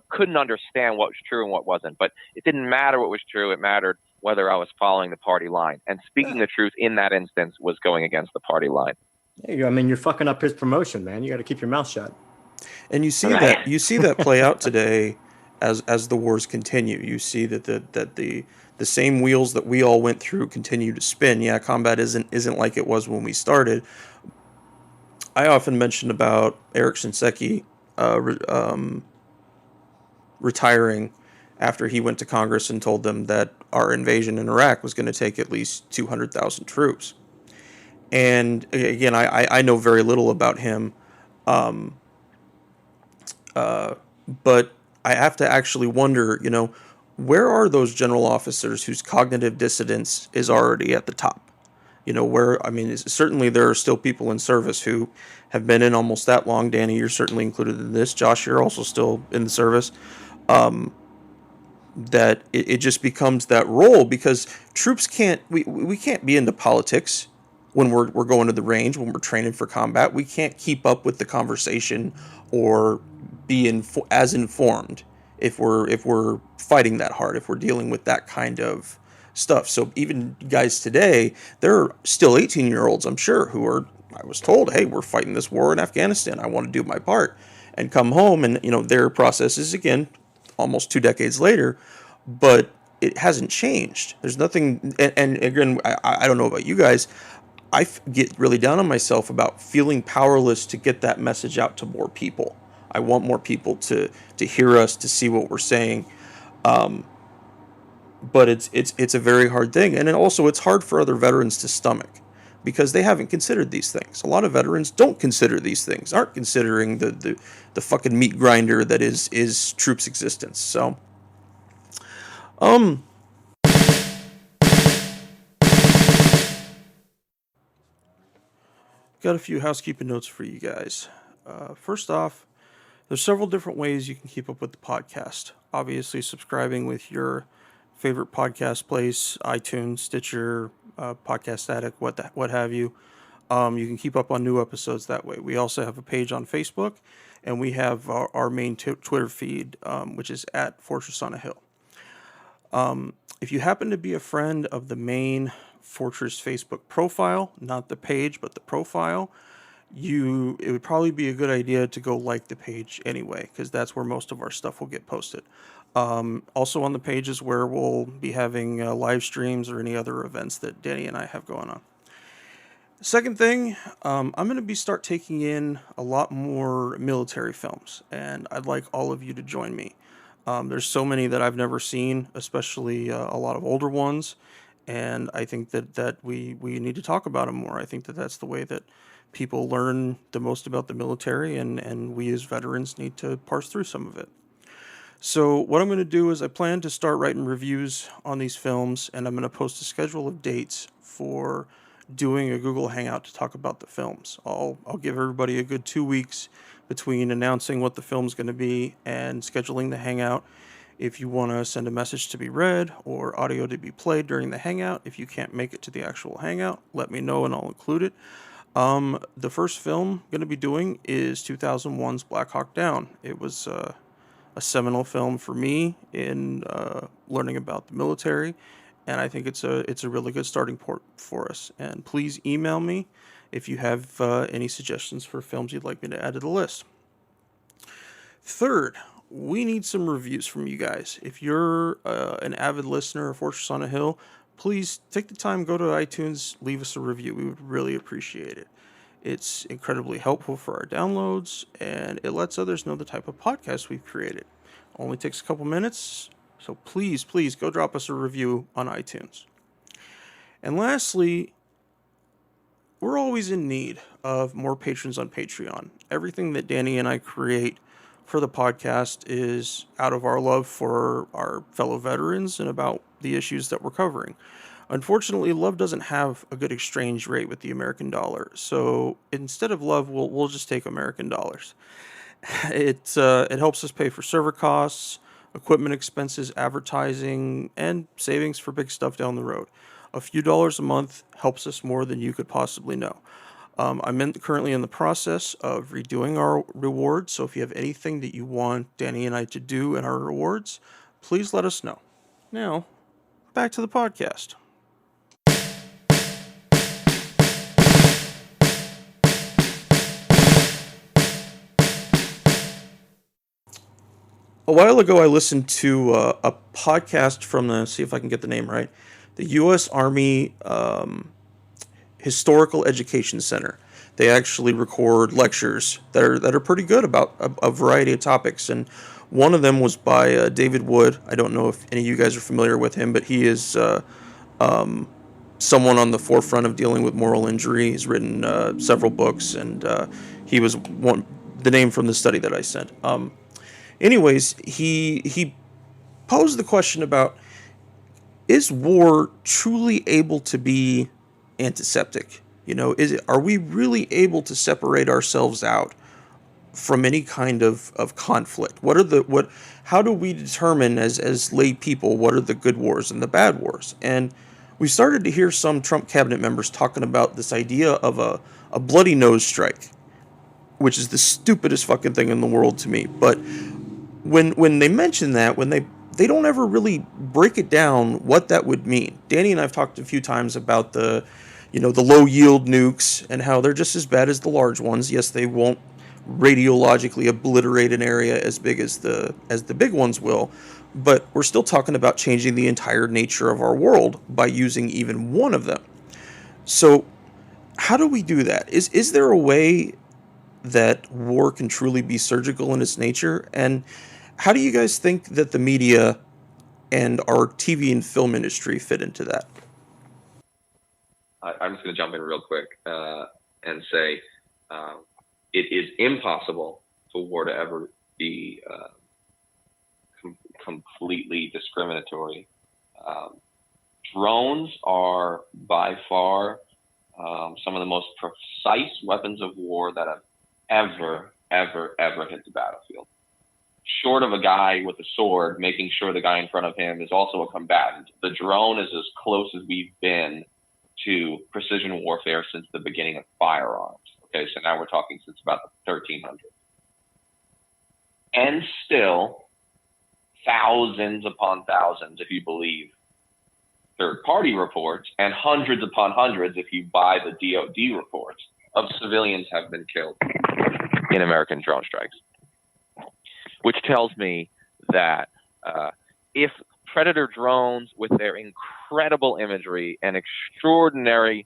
couldn't understand what was true and what wasn't. But it didn't matter what was true. It mattered whether I was following the party line. And speaking the truth in that instance was going against the party line. There you go. You're fucking up his promotion, man. You got to keep your mouth shut. And you see that play out today as the wars continue. You see that the same wheels that we all went through continue to spin. Yeah, combat isn't like it was when we started. I often mention about Eric Shinseki retiring after he went to Congress and told them that our invasion in Iraq was going to take at least 200,000 troops. And again, I know very little about him, but I have to actually wonder, where are those general officers whose cognitive dissonance is already at the top? Certainly there are still people in service who have been in almost that long. Danny, you're certainly included in this. Josh, you're also still in the service. That it just becomes that role, because troops we can't be into politics when we're going to the range, when we're training for combat. We can't keep up with the conversation or be as informed if we're fighting that hard, if we're dealing with that kind of stuff. So even guys today, there are still 18-year-olds, I'm sure, who are, I was told, hey, we're fighting this war in Afghanistan, I want to do my part, and come home, and their process is, again, almost 2 decades later, but it hasn't changed. There's nothing, and again, I don't know about you guys, I get really down on myself about feeling powerless to get that message out to more people. I want more people to hear us, to see what we're saying. But it's a very hard thing. And then also it's hard for other veterans to stomach, because they haven't considered these things. A lot of veterans don't consider these things, aren't considering the fucking meat grinder that is troops' existence. So, got a few housekeeping notes for you guys. First off, there's several different ways you can keep up with the podcast. Obviously, subscribing with your favorite podcast place, iTunes, Stitcher, Podcast Addict, what have you. You can keep up on new episodes that way. We also have a page on Facebook, and we have our main Twitter feed, which is at Fortress on a Hill. If you happen to be a friend of the main Fortress Facebook profile, not the page, but the profile, it would probably be a good idea to go like the page anyway, because that's where most of our stuff will get posted. Also on the page is where we'll be having live streams or any other events that Danny and I have going on. Second thing, I'm going to start taking in a lot more military films, and I'd like all of you to join me. There's so many that I've never seen, especially a lot of older ones, and I think that we need to talk about them more. I think that that's the way that people learn the most about the military, and we as veterans need to parse through some of it. So what I'm going to do is I plan to start writing reviews on these films, and I'm going to post a schedule of dates for doing a Google Hangout to talk about the films. I'll give everybody a good 2 weeks between announcing what the film's going to be and scheduling the Hangout. If you want to send a message to be read or audio to be played during the Hangout, if you can't make it to the actual Hangout, let me know and I'll include it. The first film I'm going to be doing is 2001's Black Hawk Down. It was a seminal film for me in learning about the military, and I think it's a really good starting point for us. And please email me if you have any suggestions for films you'd like me to add to the list. Third, we need some reviews from you guys. If you're an avid listener of Fortress on a Hill, please take the time, go to iTunes, leave us a review. We would really appreciate it. It's incredibly helpful for our downloads, and it lets others know the type of podcast we've created. Only takes a couple minutes, so please go drop us a review on iTunes. And lastly, we're always in need of more patrons on Patreon. Everything that Danny and I create for the podcast is out of our love for our fellow veterans and about the issues that we're covering. Unfortunately, love doesn't have a good exchange rate with the American dollar, so instead of love, we'll just take American dollars. It helps us pay for server costs, equipment expenses, advertising, and savings for big stuff down the road. A few dollars a month helps us more than you could possibly know. I'm currently in the process of redoing our rewards, so if you have anything that you want Danny and I to do in our rewards, please let us know. Now, back to the podcast. A while ago, I listened to a podcast from see if I can get the name right, the U.S. Army Historical Education Center. They actually record lectures that are pretty good about a variety of topics, and one of them was by David Wood. I don't know if any of you guys are familiar with him, but he is someone on the forefront of dealing with moral injury. He's written several books, and he was the name from the study that I sent. Anyways, he posed the question about, is war truly able to be antiseptic? Are we really able to separate ourselves out from any kind of conflict? How do we determine as lay people what are the good wars and the bad wars? And we started to hear some Trump cabinet members talking about this idea of a bloody nose strike, which is the stupidest fucking thing in the world to me. But when they mention that, when they don't ever really break it down what that would mean. Danny and I've talked a few times about the low yield nukes and how they're just as bad as the large ones. Yes, they won't radiologically obliterate an area as big as the big ones will, but we're still talking about changing the entire nature of our world by using even one of them. So how do we do that? Is there a way that war can truly be surgical in its nature? And how do you guys think that the media and our TV and film industry fit into that? I'm just going to jump in real quick and say it is impossible for war to ever be completely discriminatory. Drones are by far some of the most precise weapons of war that have ever hit the battlefield. Short of a guy with a sword making sure the guy in front of him is also a combatant, the drone is as close as we've been to precision warfare since the beginning of firearms. Okay, so now we're talking since about the 1300s. And still, thousands upon thousands, if you believe third-party reports, and hundreds upon hundreds, if you buy the DoD reports, of civilians have been killed in American drone strikes. Which tells me that if Predator drones, with their incredible imagery and extraordinary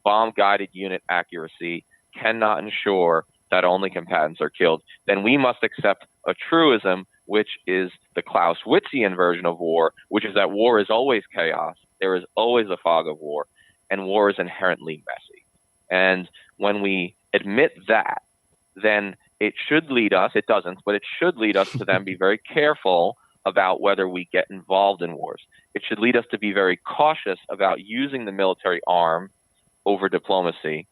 bomb-guided unit accuracy, cannot ensure that only combatants are killed, then we must accept a truism which is the Clausewitzian version of war, which is that war is always chaos. There is always a fog of war, and war is inherently messy. And when we admit that, then it should lead us, it doesn't, but it should lead us to then be very careful about whether we get involved in wars. It should lead us to be very cautious about using the military arm over diplomacy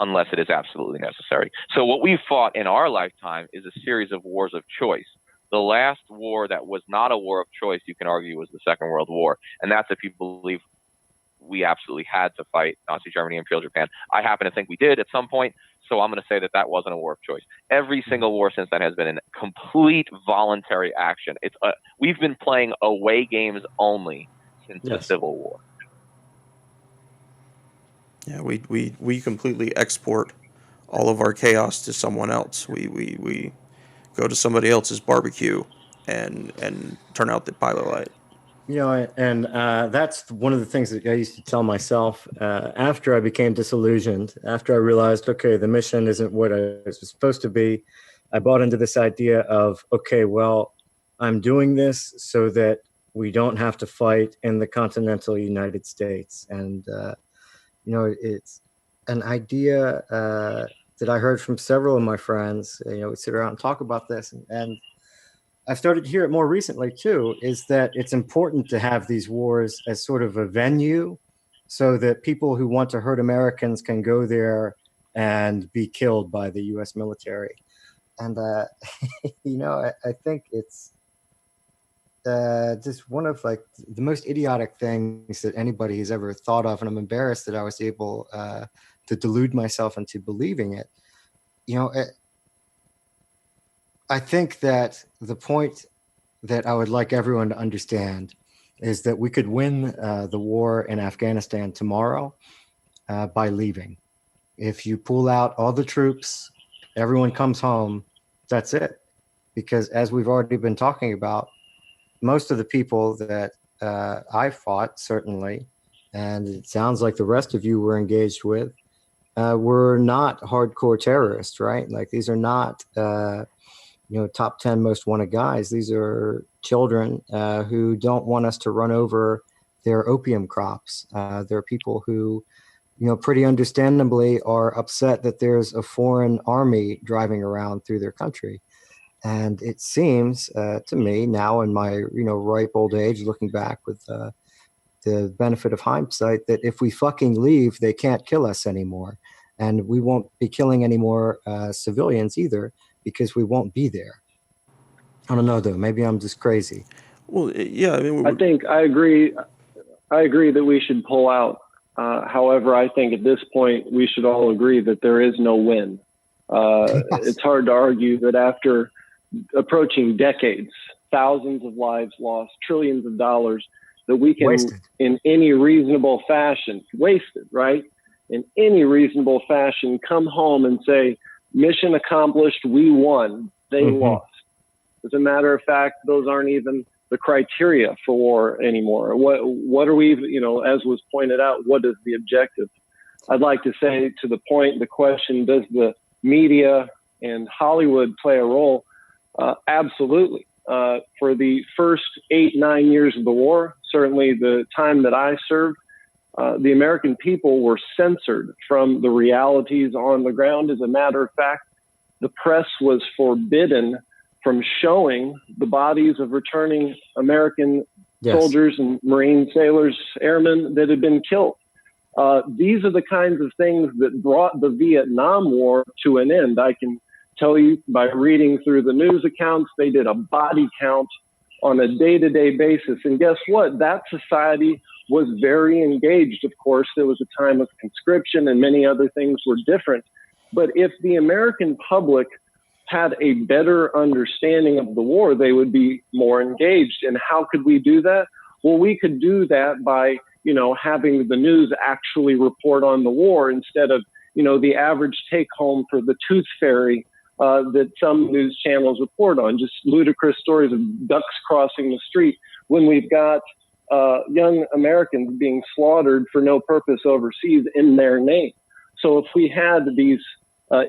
unless it is absolutely necessary. So what we've fought in our lifetime is a series of wars of choice. The last war that was not a war of choice, you can argue, was the Second World War. And that's if you believe we absolutely had to fight Nazi Germany and Imperial Japan. I happen to think we did at some point, so I'm going to say that that wasn't a war of choice. Every single war since then has been in complete voluntary action. We've been playing away games only since the Civil War. Yeah, we completely export all of our chaos to someone else. We go to somebody else's barbecue and turn out the pile of light. You know, and that's one of the things that I used to tell myself after I became disillusioned, after I realized, okay, the mission isn't what it was supposed to be. I bought into this idea of, okay, well, I'm doing this so that we don't have to fight in the continental United States. And, you know, it's an idea that I heard from several of my friends. You know, we sit around and talk about this, and I've started to hear it more recently too, is that it's important to have these wars as sort of a venue so that people who want to hurt Americans can go there and be killed by the US military. And, you know, I think it's just one of like the most idiotic things that anybody has ever thought of. And I'm embarrassed that I was able to delude myself into believing it. You know, I think that the point that I would like everyone to understand is that we could win the war in Afghanistan tomorrow by leaving. If you pull out all the troops, everyone comes home, that's it. Because as we've already been talking about, most of the people that I fought, certainly, and it sounds like the rest of you were engaged with, were not hardcore terrorists, right? Like these are not you know, top 10 most wanted guys. These are children who don't want us to run over their opium crops. There are people who, you know, pretty understandably are upset that there's a foreign army driving around through their country. And it seems to me now in my, you know, ripe old age, looking back with the benefit of hindsight, that if we fucking leave, they can't kill us anymore. And we won't be killing any more civilians either, because we won't be there. I don't know, though. Maybe I'm just crazy. Well, yeah. I mean, I think I agree. I agree that we should pull out. However, I think at this point we should all agree that there is no win. It's hard to argue that after approaching decades, thousands of lives lost, trillions of dollars, that we can, in any reasonable fashion, wasted, right? In any reasonable fashion, come home and say, mission accomplished, we won, they lost. As a matter of fact, those aren't even the criteria for war anymore. What are we, you know, as was pointed out, what is the objective? I'd like to say to the point, the question, does the media and Hollywood play a role? Absolutely. For the first 8-9 years of the war, certainly the time that I served, the American people were censored from the realities on the ground. As a matter of fact, the press was forbidden from showing the bodies of returning American soldiers and Marine sailors, airmen that had been killed. These are the kinds of things that brought the Vietnam War to an end. I can tell you by reading through the news accounts, they did a body count on a day-to-day basis. And guess what? That society was very engaged. Of course, there was a time of conscription and many other things were different. But if the American public had a better understanding of the war, they would be more engaged. And how could we do that? Well, we could do that by, you know, having the news actually report on the war instead of, you know, the average take home for the tooth fairy that some news channels report on, just ludicrous stories of ducks crossing the street when we've got young Americans being slaughtered for no purpose overseas in their name. So if we had these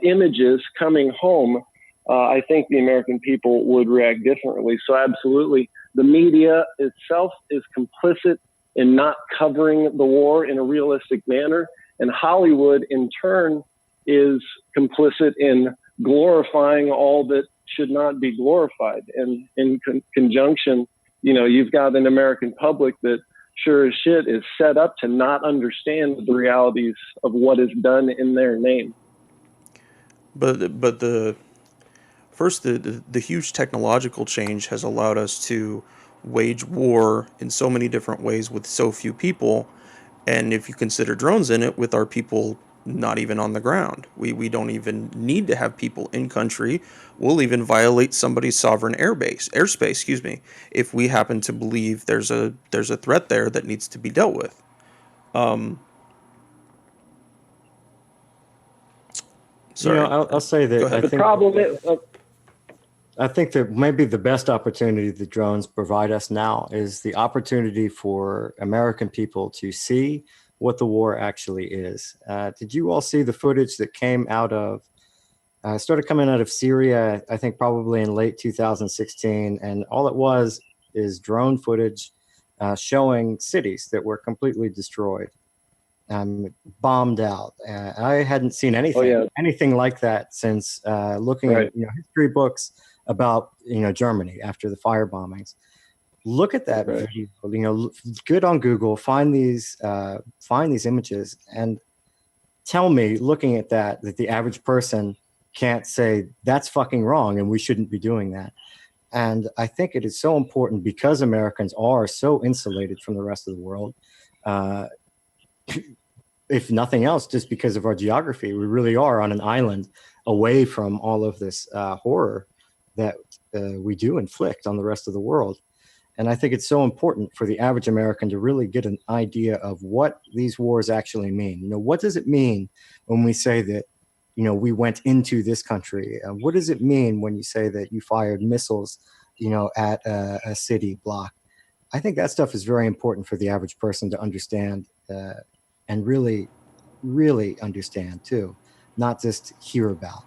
images coming home I think the American people would react differently. So absolutely, the media itself is complicit in not covering the war in a realistic manner. And Hollywood, in turn, is complicit in glorifying all that should not be glorified. And in conjunction, you've got an American public that sure as shit is set up to not understand the realities of what is done in their name. But the huge technological change has allowed us to wage war in so many different ways with so few people. And if you consider drones in it, with our people not even on the ground, we don't even need to have people in country. We'll even violate somebody's sovereign airspace, excuse me, if we happen to believe there's a threat there that needs to be dealt with. Sorry. I'll say that ahead. The problem is, I think that maybe the best opportunity the drones provide us now is the opportunity for American people to see what the war actually is. Did you all see the footage that came out of, started coming out of Syria, I think probably in late 2016, and all it was is drone footage showing cities that were completely destroyed, bombed out. I hadn't seen anything like that since looking at history books about Germany after the fire bombings. Look at that video. Good on Google. Find these images and tell me, looking at that the average person can't say that's fucking wrong and we shouldn't be doing that. And I think it is so important because Americans are so insulated from the rest of the world. If nothing else, just because of our geography, we really are on an island away from all of this horror that we do inflict on the rest of the world. And I think it's so important for the average American to really get an idea of what these wars actually mean. What does it mean when we say that, we went into this country? What does it mean when you say that you fired missiles, at a city block? I think that stuff is very important for the average person to understand and really, really understand too, not just hear about.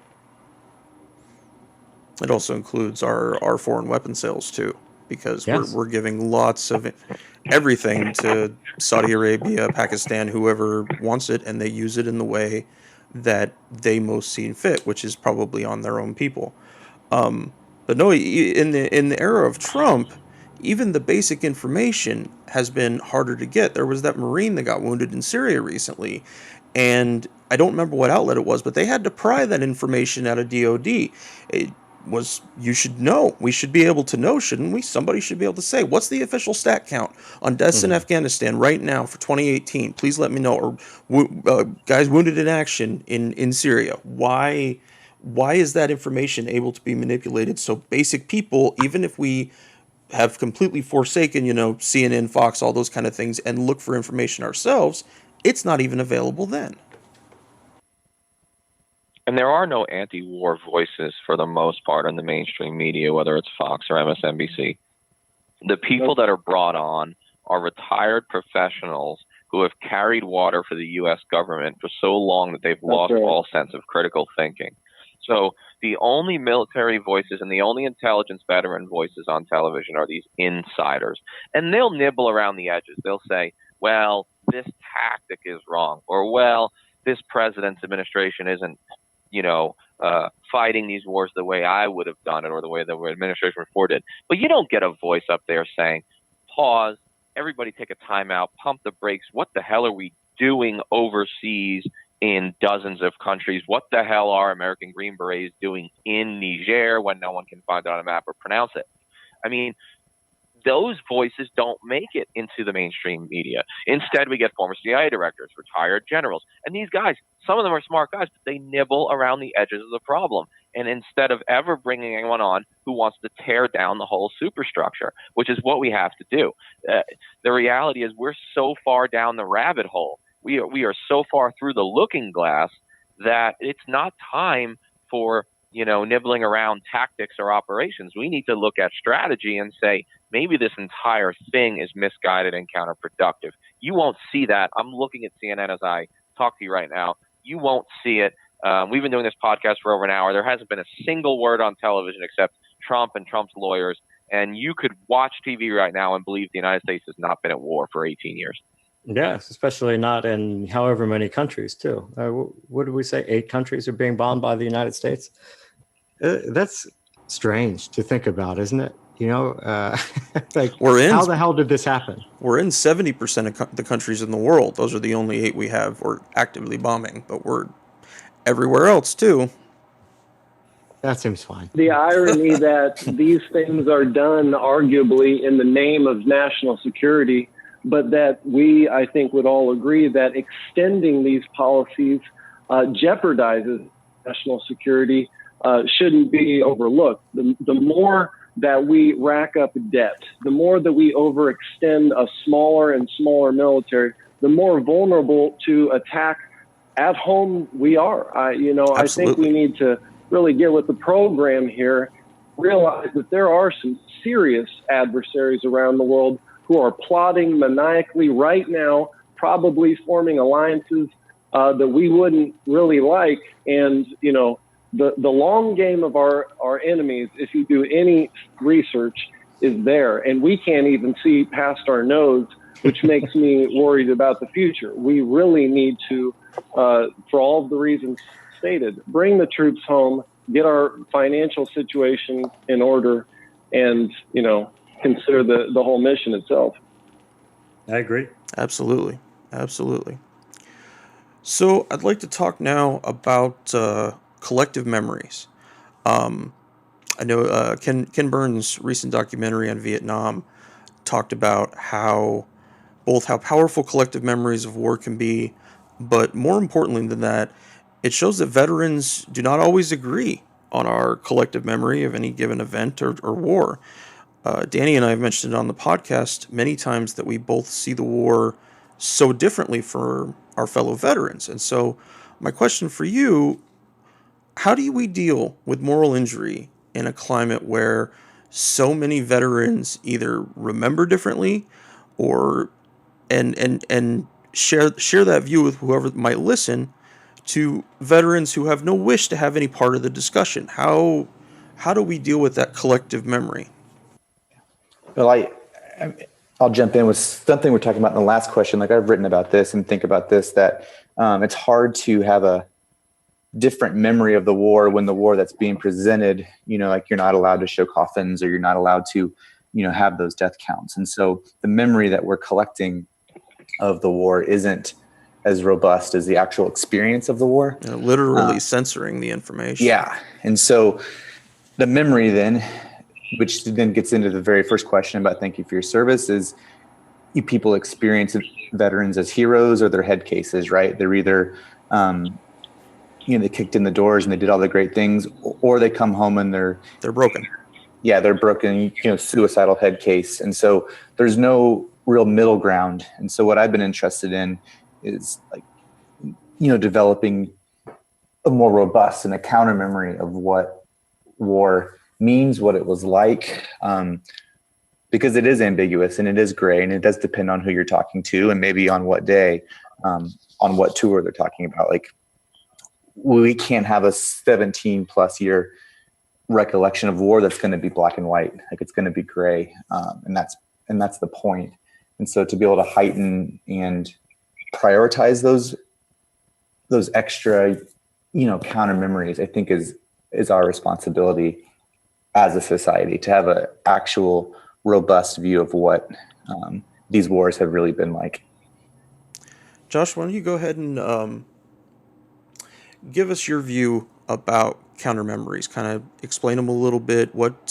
It also includes our foreign weapon sales too, because we're giving lots of everything to Saudi Arabia, Pakistan, whoever wants it, and they use it in the way that they most see fit, which is probably on their own people. But no, in the era of Trump, even the basic information has been harder to get. There was that Marine that got wounded in Syria recently, and I don't remember what outlet it was, but they had to pry that information out of DOD. You should know. We should be able to know, shouldn't we? Somebody should be able to say, what's the official stat count on deaths in Afghanistan right now for 2018? Please let me know. Or guys wounded in action in Syria. Why is that information able to be manipulated so basic people, even if we have completely forsaken, CNN, Fox, all those kind of things, and look for information ourselves, it's not even available then? And there are no anti-war voices for the most part in the mainstream media, whether it's Fox or MSNBC. The people that are brought on are retired professionals who have carried water for the U.S. government for so long that they've lost all sense of critical thinking. So the only military voices and the only intelligence veteran voices on television are these insiders. And they'll nibble around the edges. They'll say, well, this tactic is wrong, or, well, this president's administration isn't fighting these wars the way I would have done it or the way the administration before did. But you don't get a voice up there saying, pause, everybody take a timeout, pump the brakes. What the hell are we doing overseas in dozens of countries? What the hell are American Green Berets doing in Niger when no one can find it on a map or pronounce it? I mean, those voices don't make it into the mainstream media. Instead, we get former CIA directors, retired generals. And these guys, some of them are smart guys, but they nibble around the edges of the problem. And instead of ever bringing anyone on who wants to tear down the whole superstructure, which is what we have to do, the reality is we're so far down the rabbit hole. We are so far through the looking glass that it's not time for nibbling around tactics or operations. We need to look at strategy and say, maybe this entire thing is misguided and counterproductive. You won't see that. I'm looking at CNN as I talk to you right now. You won't see it We've been doing this podcast for over an hour. There hasn't been a single word on television except Trump and Trump's lawyers. And you could watch TV right now and believe the United States has not been at war for 18 years. Yes, especially not in however many countries, too. What did we say? 8 countries are being bombed by the United States? That's strange to think about, isn't it? Like, how the hell did this happen? We're in 70% of the countries in the world. Those are the only 8 we have we're actively bombing, but we're everywhere else, too. That seems fine. The irony that these things are done arguably in the name of national security, but that we, I think, would all agree that extending these policies jeopardizes national security shouldn't be overlooked. The more that we rack up debt, the more that we overextend a smaller and smaller military, the more vulnerable to attack at home we are. I think we need to really get with the program here, realize that there are some serious adversaries around the world who are plotting maniacally right now, probably forming alliances that we wouldn't really like. And, the long game of our enemies, if you do any research, is there. And we can't even see past our nose, which makes me worried about the future. We really need to, for all of the reasons stated, bring the troops home, get our financial situation in order, and, consider the whole mission itself. I agree. Absolutely. So I'd like to talk now about collective memories. I know Ken Burns' recent documentary on Vietnam talked about how powerful collective memories of war can be, but more importantly than that, it shows that veterans do not always agree on our collective memory of any given event or war. Danny and I have mentioned on the podcast many times that we both see the war so differently for our fellow veterans. And so my question for you, how do we deal with moral injury in a climate where so many veterans either remember differently or and share that view with whoever might listen, to veterans who have no wish to have any part of the discussion? How do we deal with that collective memory? Well, I'll jump in with something we're talking about in the last question. Like, I've written about this and think about this, that it's hard to have a different memory of the war when the war that's being presented, like, you're not allowed to show coffins, or you're not allowed to, have those death counts. And so the memory that we're collecting of the war isn't as robust as the actual experience of the war. Literally censoring the information. Yeah. And so the memory then, which then gets into the very first question about thank you for your service, is people experience veterans as heroes or their head cases, right? They're either, they kicked in the doors and they did all the great things, or they come home and they're broken. Yeah, they're broken, suicidal head case. And so there's no real middle ground. And so what I've been interested in is, like, developing a more robust and a counter memory of what war means, what it was like, because it is ambiguous and it is gray, and it does depend on who you're talking to and maybe on what day, on what tour they're talking about. Like, we can't have a 17 plus year recollection of war that's going to be black and white. Like, it's going to be gray. And that's the point. And so to be able to heighten and prioritize those extra, counter memories, I think is our responsibility as a society, to have an actual robust view of what these wars have really been like. Josh, why don't you go ahead and give us your view about counter memories? Kind of explain them a little bit. What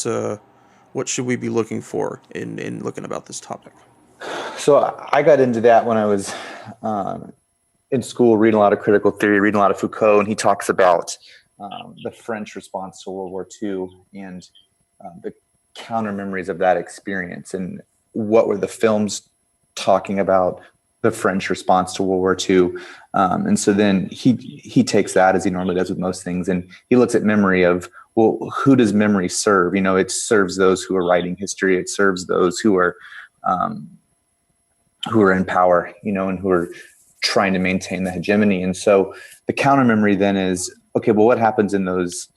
should we be looking for in looking about this topic? So I got into that when I was in school, reading a lot of critical theory, reading a lot of Foucault, and he talks about the French response to World War II and the counter memories of that experience, and what were the films talking about the French response to World War II. And so then he takes that, as he normally does with most things, and he looks at memory of, well, who does memory serve? It serves those who are writing history. It serves those who are in power, and who are trying to maintain the hegemony. And so the counter memory then is, okay, well, what happens in those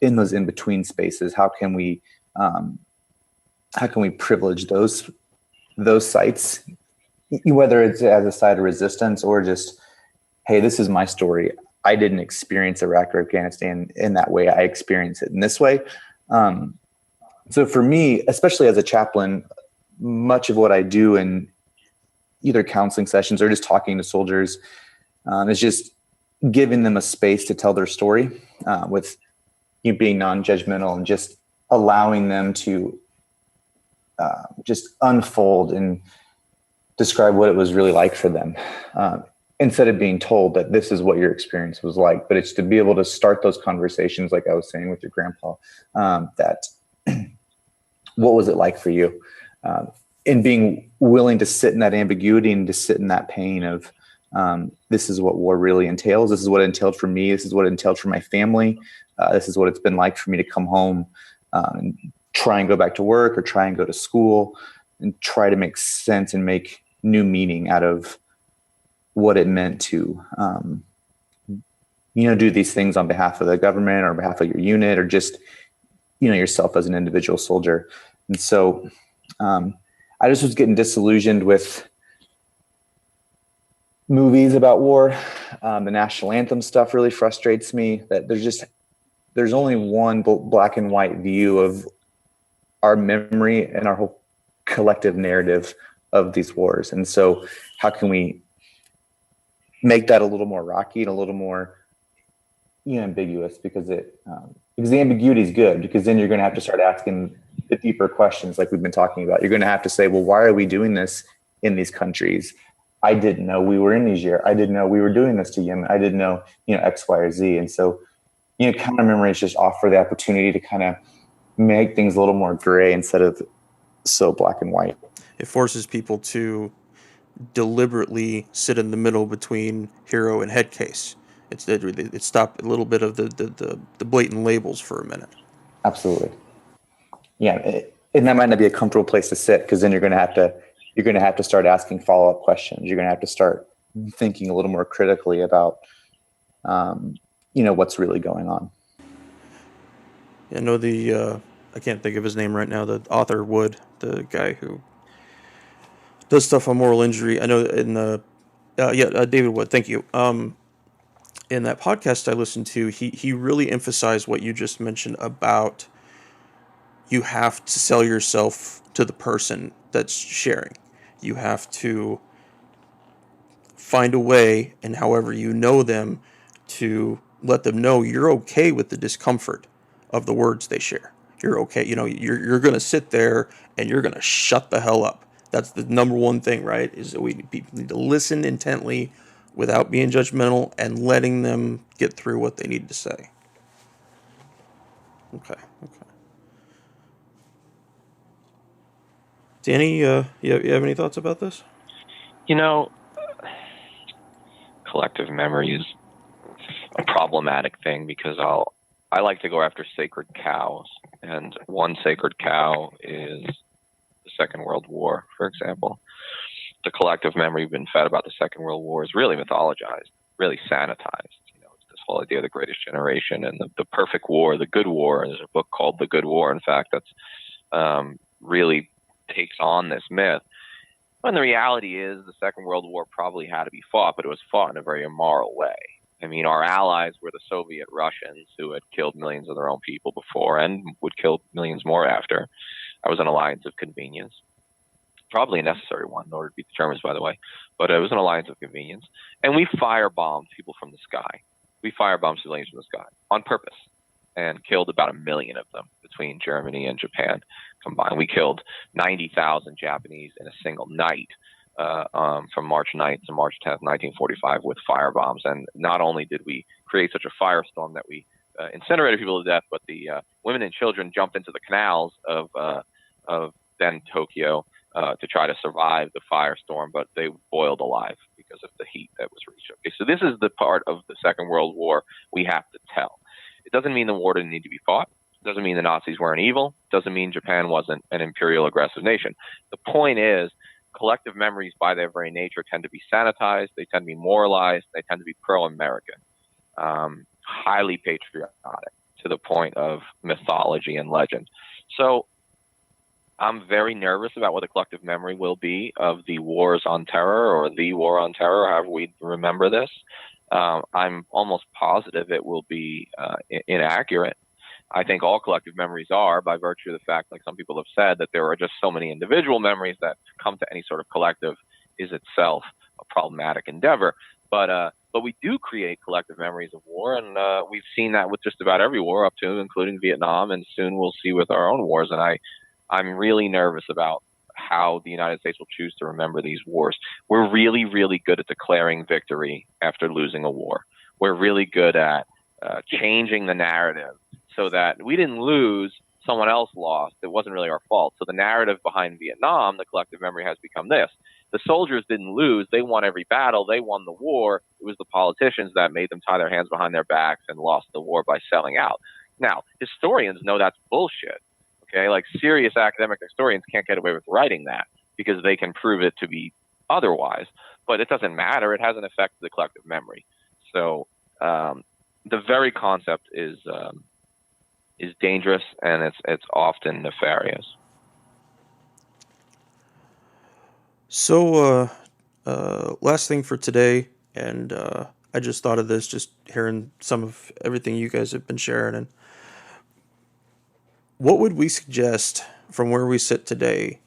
in between spaces? How can we privilege those sites, whether it's as a site of resistance or just, hey, this is my story. I didn't experience Iraq or Afghanistan in that way. I experienced it in this way. So for me, especially as a chaplain, much of what I do in either counseling sessions or just talking to soldiers is just giving them a space to tell their story with you being non-judgmental and just allowing them to just unfold and describe what it was really like for them. Instead of being told that this is what your experience was like, but it's to be able to start those conversations, like I was saying with your grandpa, that what was it like for you? And being willing to sit in that ambiguity and to sit in that pain of this is what war really entails. This is what it entailed for me. This is what it entailed for my family. This is what it's been like for me to come home and try and go back to work or try and go to school and try to make sense and make new meaning out of what it meant to, do these things on behalf of the government or on behalf of your unit or just, yourself as an individual soldier. And so I just was getting disillusioned with movies about war. The national anthem stuff really frustrates me, that there's only one black and white view of our memory and our whole collective narrative of these wars. And so how can we make that a little more rocky and a little more ambiguous, because the ambiguity is good, because then you're going to have to start asking the deeper questions like we've been talking about. You're going to have to say, well, why are we doing this in these countries? I didn't know we were in Niger. I didn't know we were doing this to Yemen. I didn't know, X, Y, or Z. And so, counter memories just offer the opportunity to kind of make things a little more gray instead of so black and white. It forces people to deliberately sit in the middle between hero and head case. It stopped a little bit of the blatant labels for a minute. Absolutely. Yeah, and that might not be a comfortable place to sit, because then you're going to have to start asking follow-up questions. You're going to have to start thinking a little more critically about what's really going on. I know I can't think of his name right now, the author Wood, the guy who does stuff on moral injury. I know David Wood, thank you. In that podcast I listened to, he really emphasized what you just mentioned about you have to sell yourself to the person that's sharing. You have to find a way, and however you know them, to let them know you're okay with the discomfort of the words they share. You're okay. You're going to sit there and you're going to shut the hell up. That's the number one thing, right? Is that people need to listen intently without being judgmental and letting them get through what they need to say. Okay. Danny, you have any thoughts about this? Collective memory is a problematic thing, because I like to go after sacred cows, and one sacred cow is the Second World War, for example. The collective memory we've been fed about the Second World War is really mythologized, really sanitized. It's this whole idea of the greatest generation and the perfect war, the good war. And there's a book called The Good War, in fact, that's really takes on this myth. When the reality is the Second World War probably had to be fought, but it was fought in a very immoral way. I mean, our allies were the Soviet Russians, who had killed millions of their own people before and would kill millions more after. That was an alliance of convenience. Probably a necessary one in order to beat the Germans, by the way, but it was an alliance of convenience. And we firebombed people from the sky. We firebombed civilians from the sky on purpose and killed about 1 million of them between Germany and Japan combined. We killed 90,000 Japanese in a single night from March 9th to March 10th, 1945 with firebombs. And not only did we create such a firestorm that we incinerated people to death, but the women and children jumped into the canals of then Tokyo to try to survive the firestorm, but they boiled alive because of the heat that was reached. Okay, so this is the part of the Second World War we have to tell. It doesn't mean the war didn't need to be fought. It doesn't mean the Nazis weren't evil. It doesn't mean Japan wasn't an imperial aggressive nation. The point is, collective memories by their very nature tend to be sanitized, they tend to be moralized, they tend to be pro-American, highly patriotic to the point of mythology and legend. So I'm very nervous about what the collective memory will be of the wars on terror, or the war on terror, however we remember this. I'm almost positive it will be inaccurate. I think all collective memories are, by virtue of the fact, like some people have said, that there are just so many individual memories that to come to any sort of collective is itself a problematic endeavor. But we do create collective memories of war, and we've seen that with just about every war up to, including Vietnam, and soon we'll see with our own wars. And I'm really nervous about how the United States will choose to remember these wars. We're really, really good at declaring victory after losing a war. We're really good at changing the narrative so that we didn't lose, someone else lost. It wasn't really our fault. So the narrative behind Vietnam, the collective memory, has become this. The soldiers didn't lose. They won every battle. They won the war. It was the politicians that made them tie their hands behind their backs and lost the war by selling out. Now, historians know that's bullshit. Okay, like serious academic historians can't get away with writing that because they can prove it to be otherwise. But it doesn't matter. It has an effect to the collective memory. So the very concept is dangerous, and it's often nefarious. So, last thing for today, and I just thought of this just hearing some of everything you guys have been sharing. And what would we suggest from where we sit today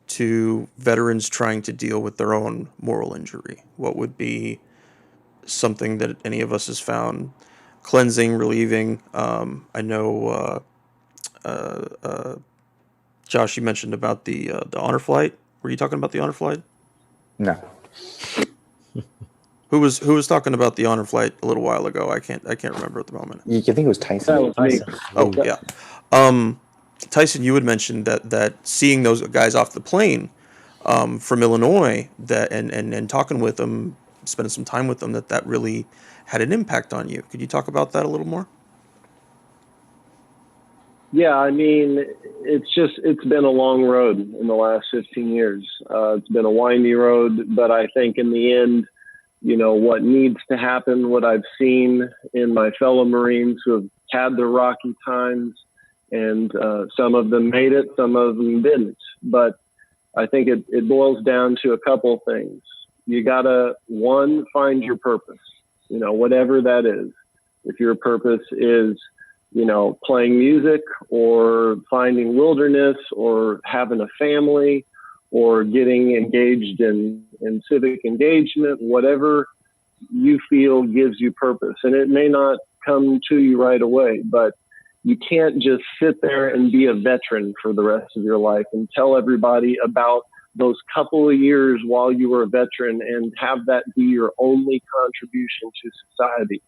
to veterans trying to deal with their own moral injury? What would be something that any of us has found cleansing, relieving? I know, Josh, you mentioned about the honor flight. Were you talking about the honor flight? No. Who was talking about the honor flight a little while ago? I can't remember at the moment. You think it was Tyson? That was me. Oh yeah, Tyson, you had mentioned that seeing those guys off the plane from Illinois, and talking with them, spending some time with them, that really had an impact on you. Could you talk about that a little more? Yeah, I mean, it's been a long road in the last 15 years. It's been a windy road, but I think in the end, what needs to happen, what I've seen in my fellow Marines who have had their rocky times, and some of them made it, some of them didn't. But I think it boils down to a couple things. You gotta, one, find your purpose, whatever that is. If your purpose is, playing music, or finding wilderness, or having a family, or getting engaged in civic engagement, whatever you feel gives you purpose. And it may not come to you right away, but you can't just sit there and be a veteran for the rest of your life and tell everybody about those couple of years while you were a veteran and have that be your only contribution to society.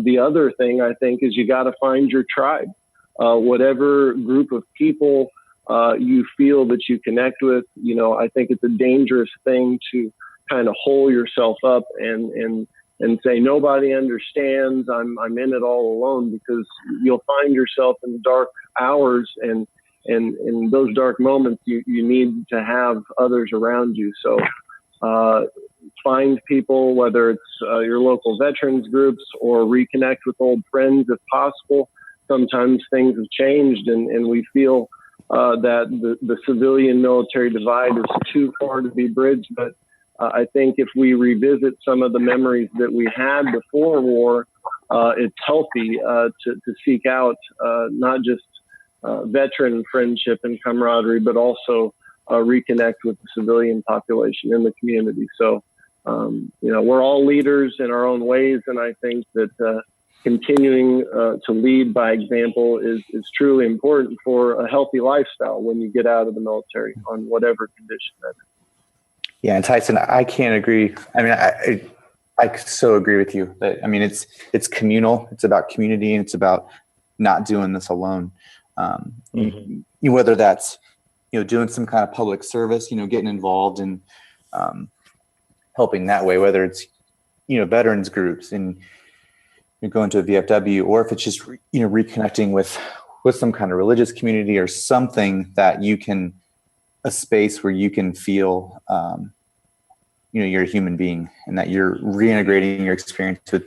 The other thing, I think, is you got to find your tribe. Whatever group of people you feel that you connect with, I think it's a dangerous thing to kind of hole yourself up and say, nobody understands, I'm in it all alone, because you'll find yourself in dark hours, and in those dark moments, you need to have others around you. So find people, whether it's your local veterans groups, or reconnect with old friends if possible. Sometimes things have changed, and we feel that the civilian military divide is too far to be bridged. But I think if we revisit some of the memories that we had before war, it's healthy to seek out not just veteran friendship and camaraderie, but also reconnect with the civilian population in the community. So, we're all leaders in our own ways, and I think that continuing to lead by example is truly important for a healthy lifestyle when you get out of the military, on whatever condition that is. Yeah, and Tyson, I can't agree. I mean, I so agree with you. That, I mean, it's communal. It's about community, and it's about not doing this alone. Whether that's doing some kind of public service, getting involved in helping that way. Whether it's veterans groups and you're going to a VFW, or if it's just reconnecting with some kind of religious community or something that you can a space where you can feel, you're a human being, and that you're reintegrating your experience with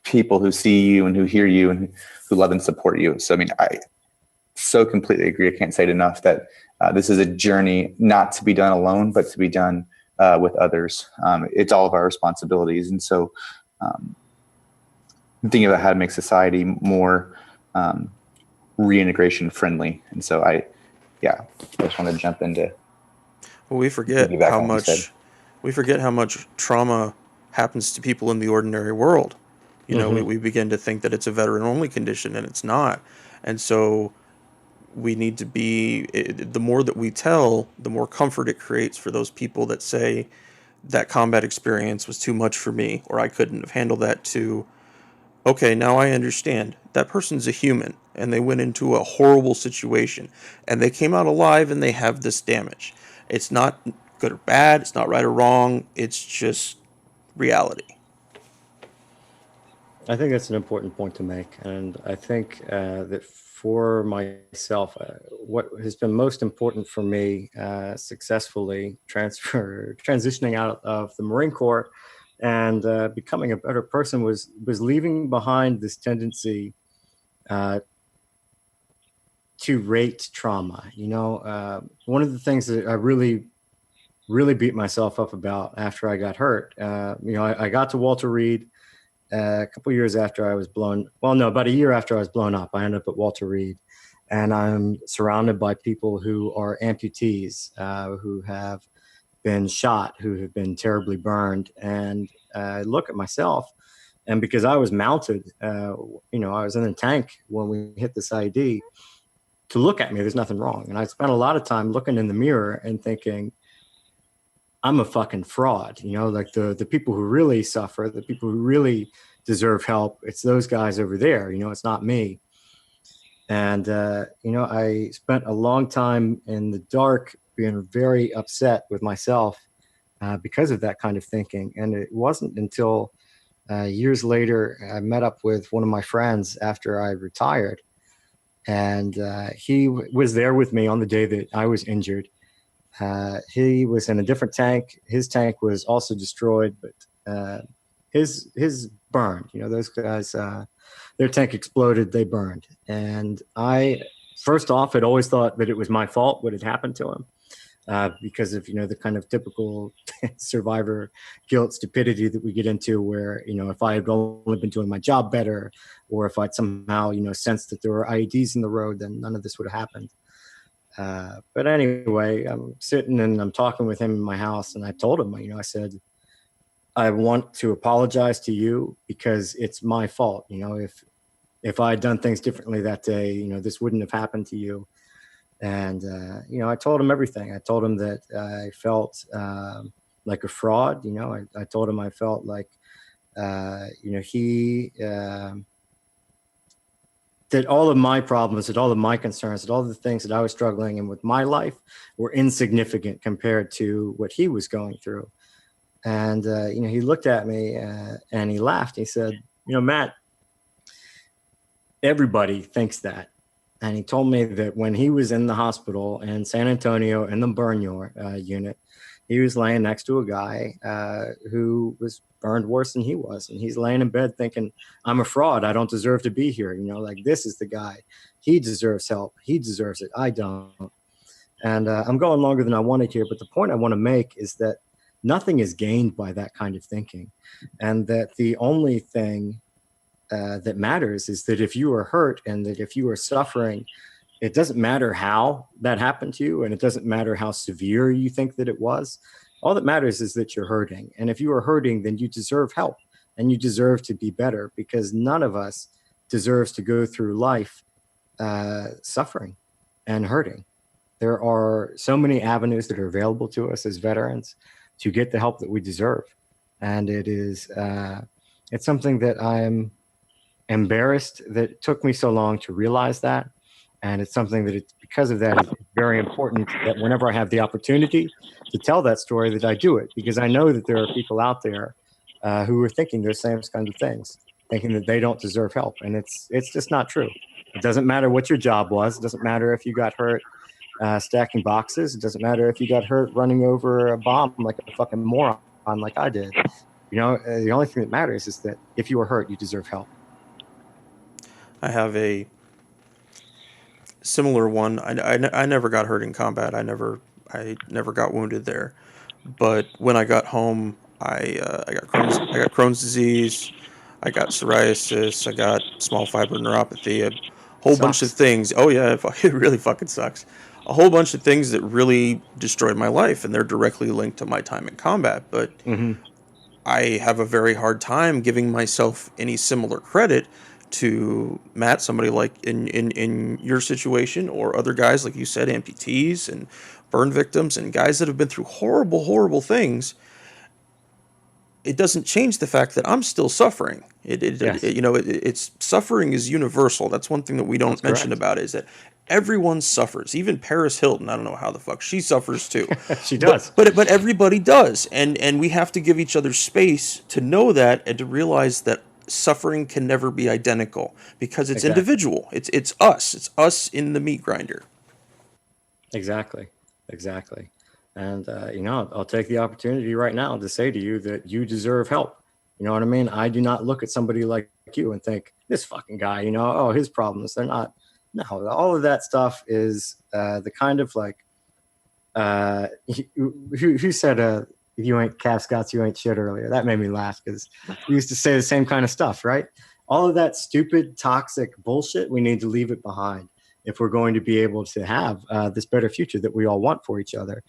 people who see you and who hear you and who love and support you. So, I mean, I so completely agree. I can't say it enough that this is a journey not to be done alone, but to be done with others. It's all of our responsibilities. And so thinking about how to make society more reintegration friendly. And so I just want to jump into. Well, we forget how much trauma happens to people in the ordinary world. We begin to think that it's a veteran only condition, and it's not. And so we need to the more that we tell, the more comfort it creates for those people that say that combat experience was too much for me, or I couldn't have handled that, to, okay, now I understand. That person's a human, and they went into a horrible situation, and they came out alive, and they have this damage. It's not good or bad. It's not right or wrong. It's just reality. I think that's an important point to make. And I think that for myself, what has been most important for me successfully transitioning out of the Marine Corps and becoming a better person was leaving behind this tendency to rate trauma. One of the things that I really beat myself up about after I got hurt, I got to Walter Reed a couple years after I was about a year after I was blown up. I ended up at Walter Reed, and I'm surrounded by people who are amputees, who have been shot, who have been terribly burned. And I look at myself, and because I was mounted, I was in the tank when we hit this ID, to look at me, there's nothing wrong. And I spent a lot of time looking in the mirror and thinking, I'm a fucking fraud. Like the people who really suffer, the people who really deserve help, it's those guys over there. It's not me. And, I spent a long time in the dark being very upset with myself because of that kind of thinking. And it wasn't until years later, I met up with one of my friends after I retired. And he was there with me on the day that I was injured. He was in a different tank. His tank was also destroyed, but his burned. Those guys, their tank exploded, they burned. And I, first off, had always thought that it was my fault what had happened to him because of, the kind of typical survivor guilt, stupidity that we get into where, if I had only been doing my job better, or if I'd somehow, sensed that there were IEDs in the road, then none of this would have happened. But anyway, I'm sitting and I'm talking with him in my house, and I told him, I said, I want to apologize to you because it's my fault. If I had done things differently that day, this wouldn't have happened to you. And, I told him everything. I told him that I felt like a fraud. I told him I felt like, that all of my problems, that all of my concerns, that all the things that I was struggling in with my life were insignificant compared to what he was going through. And, he looked at me and he laughed. He said, Matt, everybody thinks that. And he told me that when he was in the hospital in San Antonio in the burn unit, he was laying next to a guy who was burned worse than he was. And he's laying in bed thinking, I'm a fraud. I don't deserve to be here. Like, this is the guy. He deserves help. He deserves it. I don't. And I'm going longer than I wanted here. But the point I want to make is that nothing is gained by that kind of thinking. And that the only thing that matters is that if you are hurt and that if you are suffering, it doesn't matter how that happened to you, and it doesn't matter how severe you think that it was. All that matters is that you're hurting. And if you are hurting, then you deserve help and you deserve to be better, because none of us deserves to go through life suffering and hurting. There are so many avenues that are available to us as veterans to get the help that we deserve. And it is, it's something that I'm embarrassed that it took me so long to realize that. And it's something that it's because of that, it's very important that whenever I have the opportunity to tell that story, that I do it, because I know that there are people out there who are thinking those same kinds of things, thinking that they don't deserve help. And it's just not true. It doesn't matter what your job was. It doesn't matter if you got hurt stacking boxes. It doesn't matter if you got hurt running over a bomb like a fucking moron like I did. The only thing that matters is that if you were hurt, you deserve help. I have a similar one. I never got hurt in combat. I never got wounded there. But when I got home, I got Crohn's disease. I got psoriasis. I got small fiber neuropathy. A whole bunch of things. Oh yeah, it really fucking sucks. A whole bunch of things that really destroyed my life, and they're directly linked to my time in combat. But I have a very hard time giving myself any similar credit to Matt, somebody like in your situation, or other guys, like you said, amputees and burn victims and guys that have been through horrible, horrible things. It doesn't change the fact that I'm still suffering. It's suffering is universal. That's one thing that we don't mention about it, is that everyone suffers. Even Paris Hilton, I don't know how the fuck she suffers too. She does. But everybody does. And we have to give each other space to know that and to realize that suffering can never be identical, because it's individual. It's us. It's us in the meat grinder. Exactly. And, I'll take the opportunity right now to say to you that you deserve help. You know what I mean? I do not look at somebody like you and think, this fucking guy, his problems, they're not. No, all of that stuff is the kind of like, who said, if you ain't Calf Scouts, you ain't shit earlier. That made me laugh because we used to say the same kind of stuff, right? All of that stupid, toxic bullshit, we need to leave it behind if we're going to be able to have this better future that we all want for each other.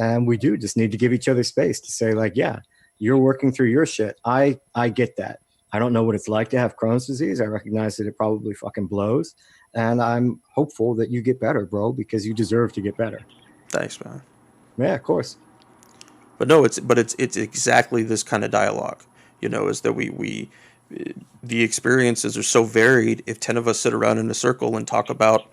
And we do just need to give each other space to say, like, yeah, you're working through your shit. I get that. I don't know what it's like to have Crohn's disease. I recognize that it probably fucking blows. And I'm hopeful that you get better, bro, because you deserve to get better. Thanks, man. Yeah, of course. But no, it's exactly this kind of dialogue, is that we the experiences are so varied. If 10 of us sit around in a circle and talk about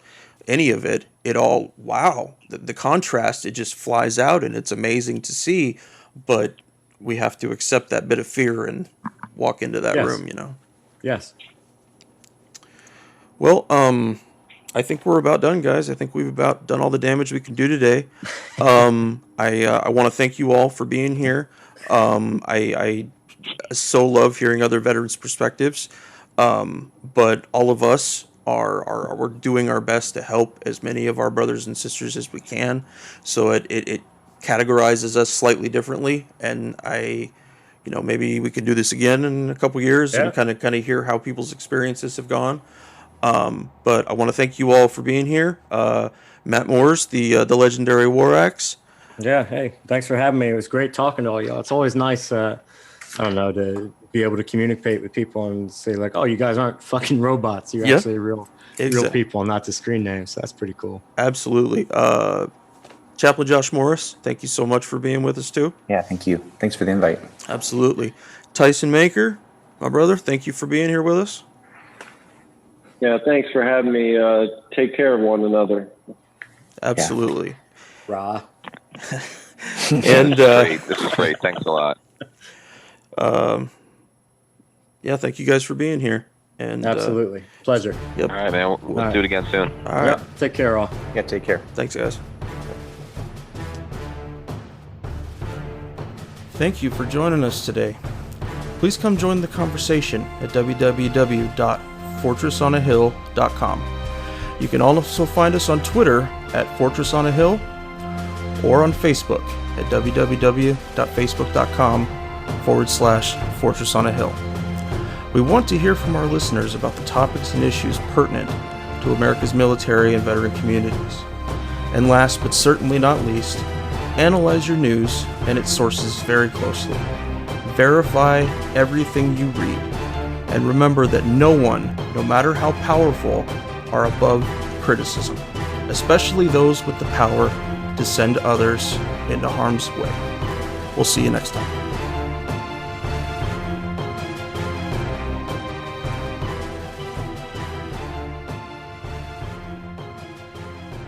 any of it, the contrast, it just flies out, and it's amazing to see. But we have to accept that bit of fear and walk into that room, Yes. Well, I think we're about done, guys. I think we've about done all the damage we can do today. I want to thank you all for being here. I so love hearing other veterans' perspectives. But all of us we're doing our best to help as many of our brothers and sisters as we can. So it categorizes us slightly differently, and maybe we can do this again in a couple years and kind of hear how people's experiences have gone. But I want to thank you all for being here. Matt Morris, the legendary Warax. Yeah, hey, thanks for having me. It was great talking to all y'all. It's always nice, to be able to communicate with people and say, like, oh, you guys aren't fucking robots. You're actually real people, not the screen names. So that's pretty cool. Absolutely. Chaplain Josh Morris, thank you so much for being with us, too. Yeah, thank you. Thanks for the invite. Absolutely. Tyson Manker, my brother, thank you for being here with us. Yeah, thanks for having me. Take care of one another. Absolutely. Yeah. Rah. And this is great. Thanks a lot. Thank you guys for being here. And absolutely. Pleasure. Yep. All right, man. We'll do it again soon. All right. Yep. Take care, all. Yeah, take care. Thanks, guys. Thank you for joining us today. Please come join the conversation at www.fortressonahill.com. You can also find us on Twitter at Fortress on a Hill, or on Facebook at www.facebook.com/Fortress on a Hill. We want to hear from our listeners about the topics and issues pertinent to America's military and veteran communities. And last but certainly not least, analyze your news and its sources very closely. Verify everything you read. And remember that no one, no matter how powerful, are above criticism, especially those with the power to send others into harm's way. We'll see you next time.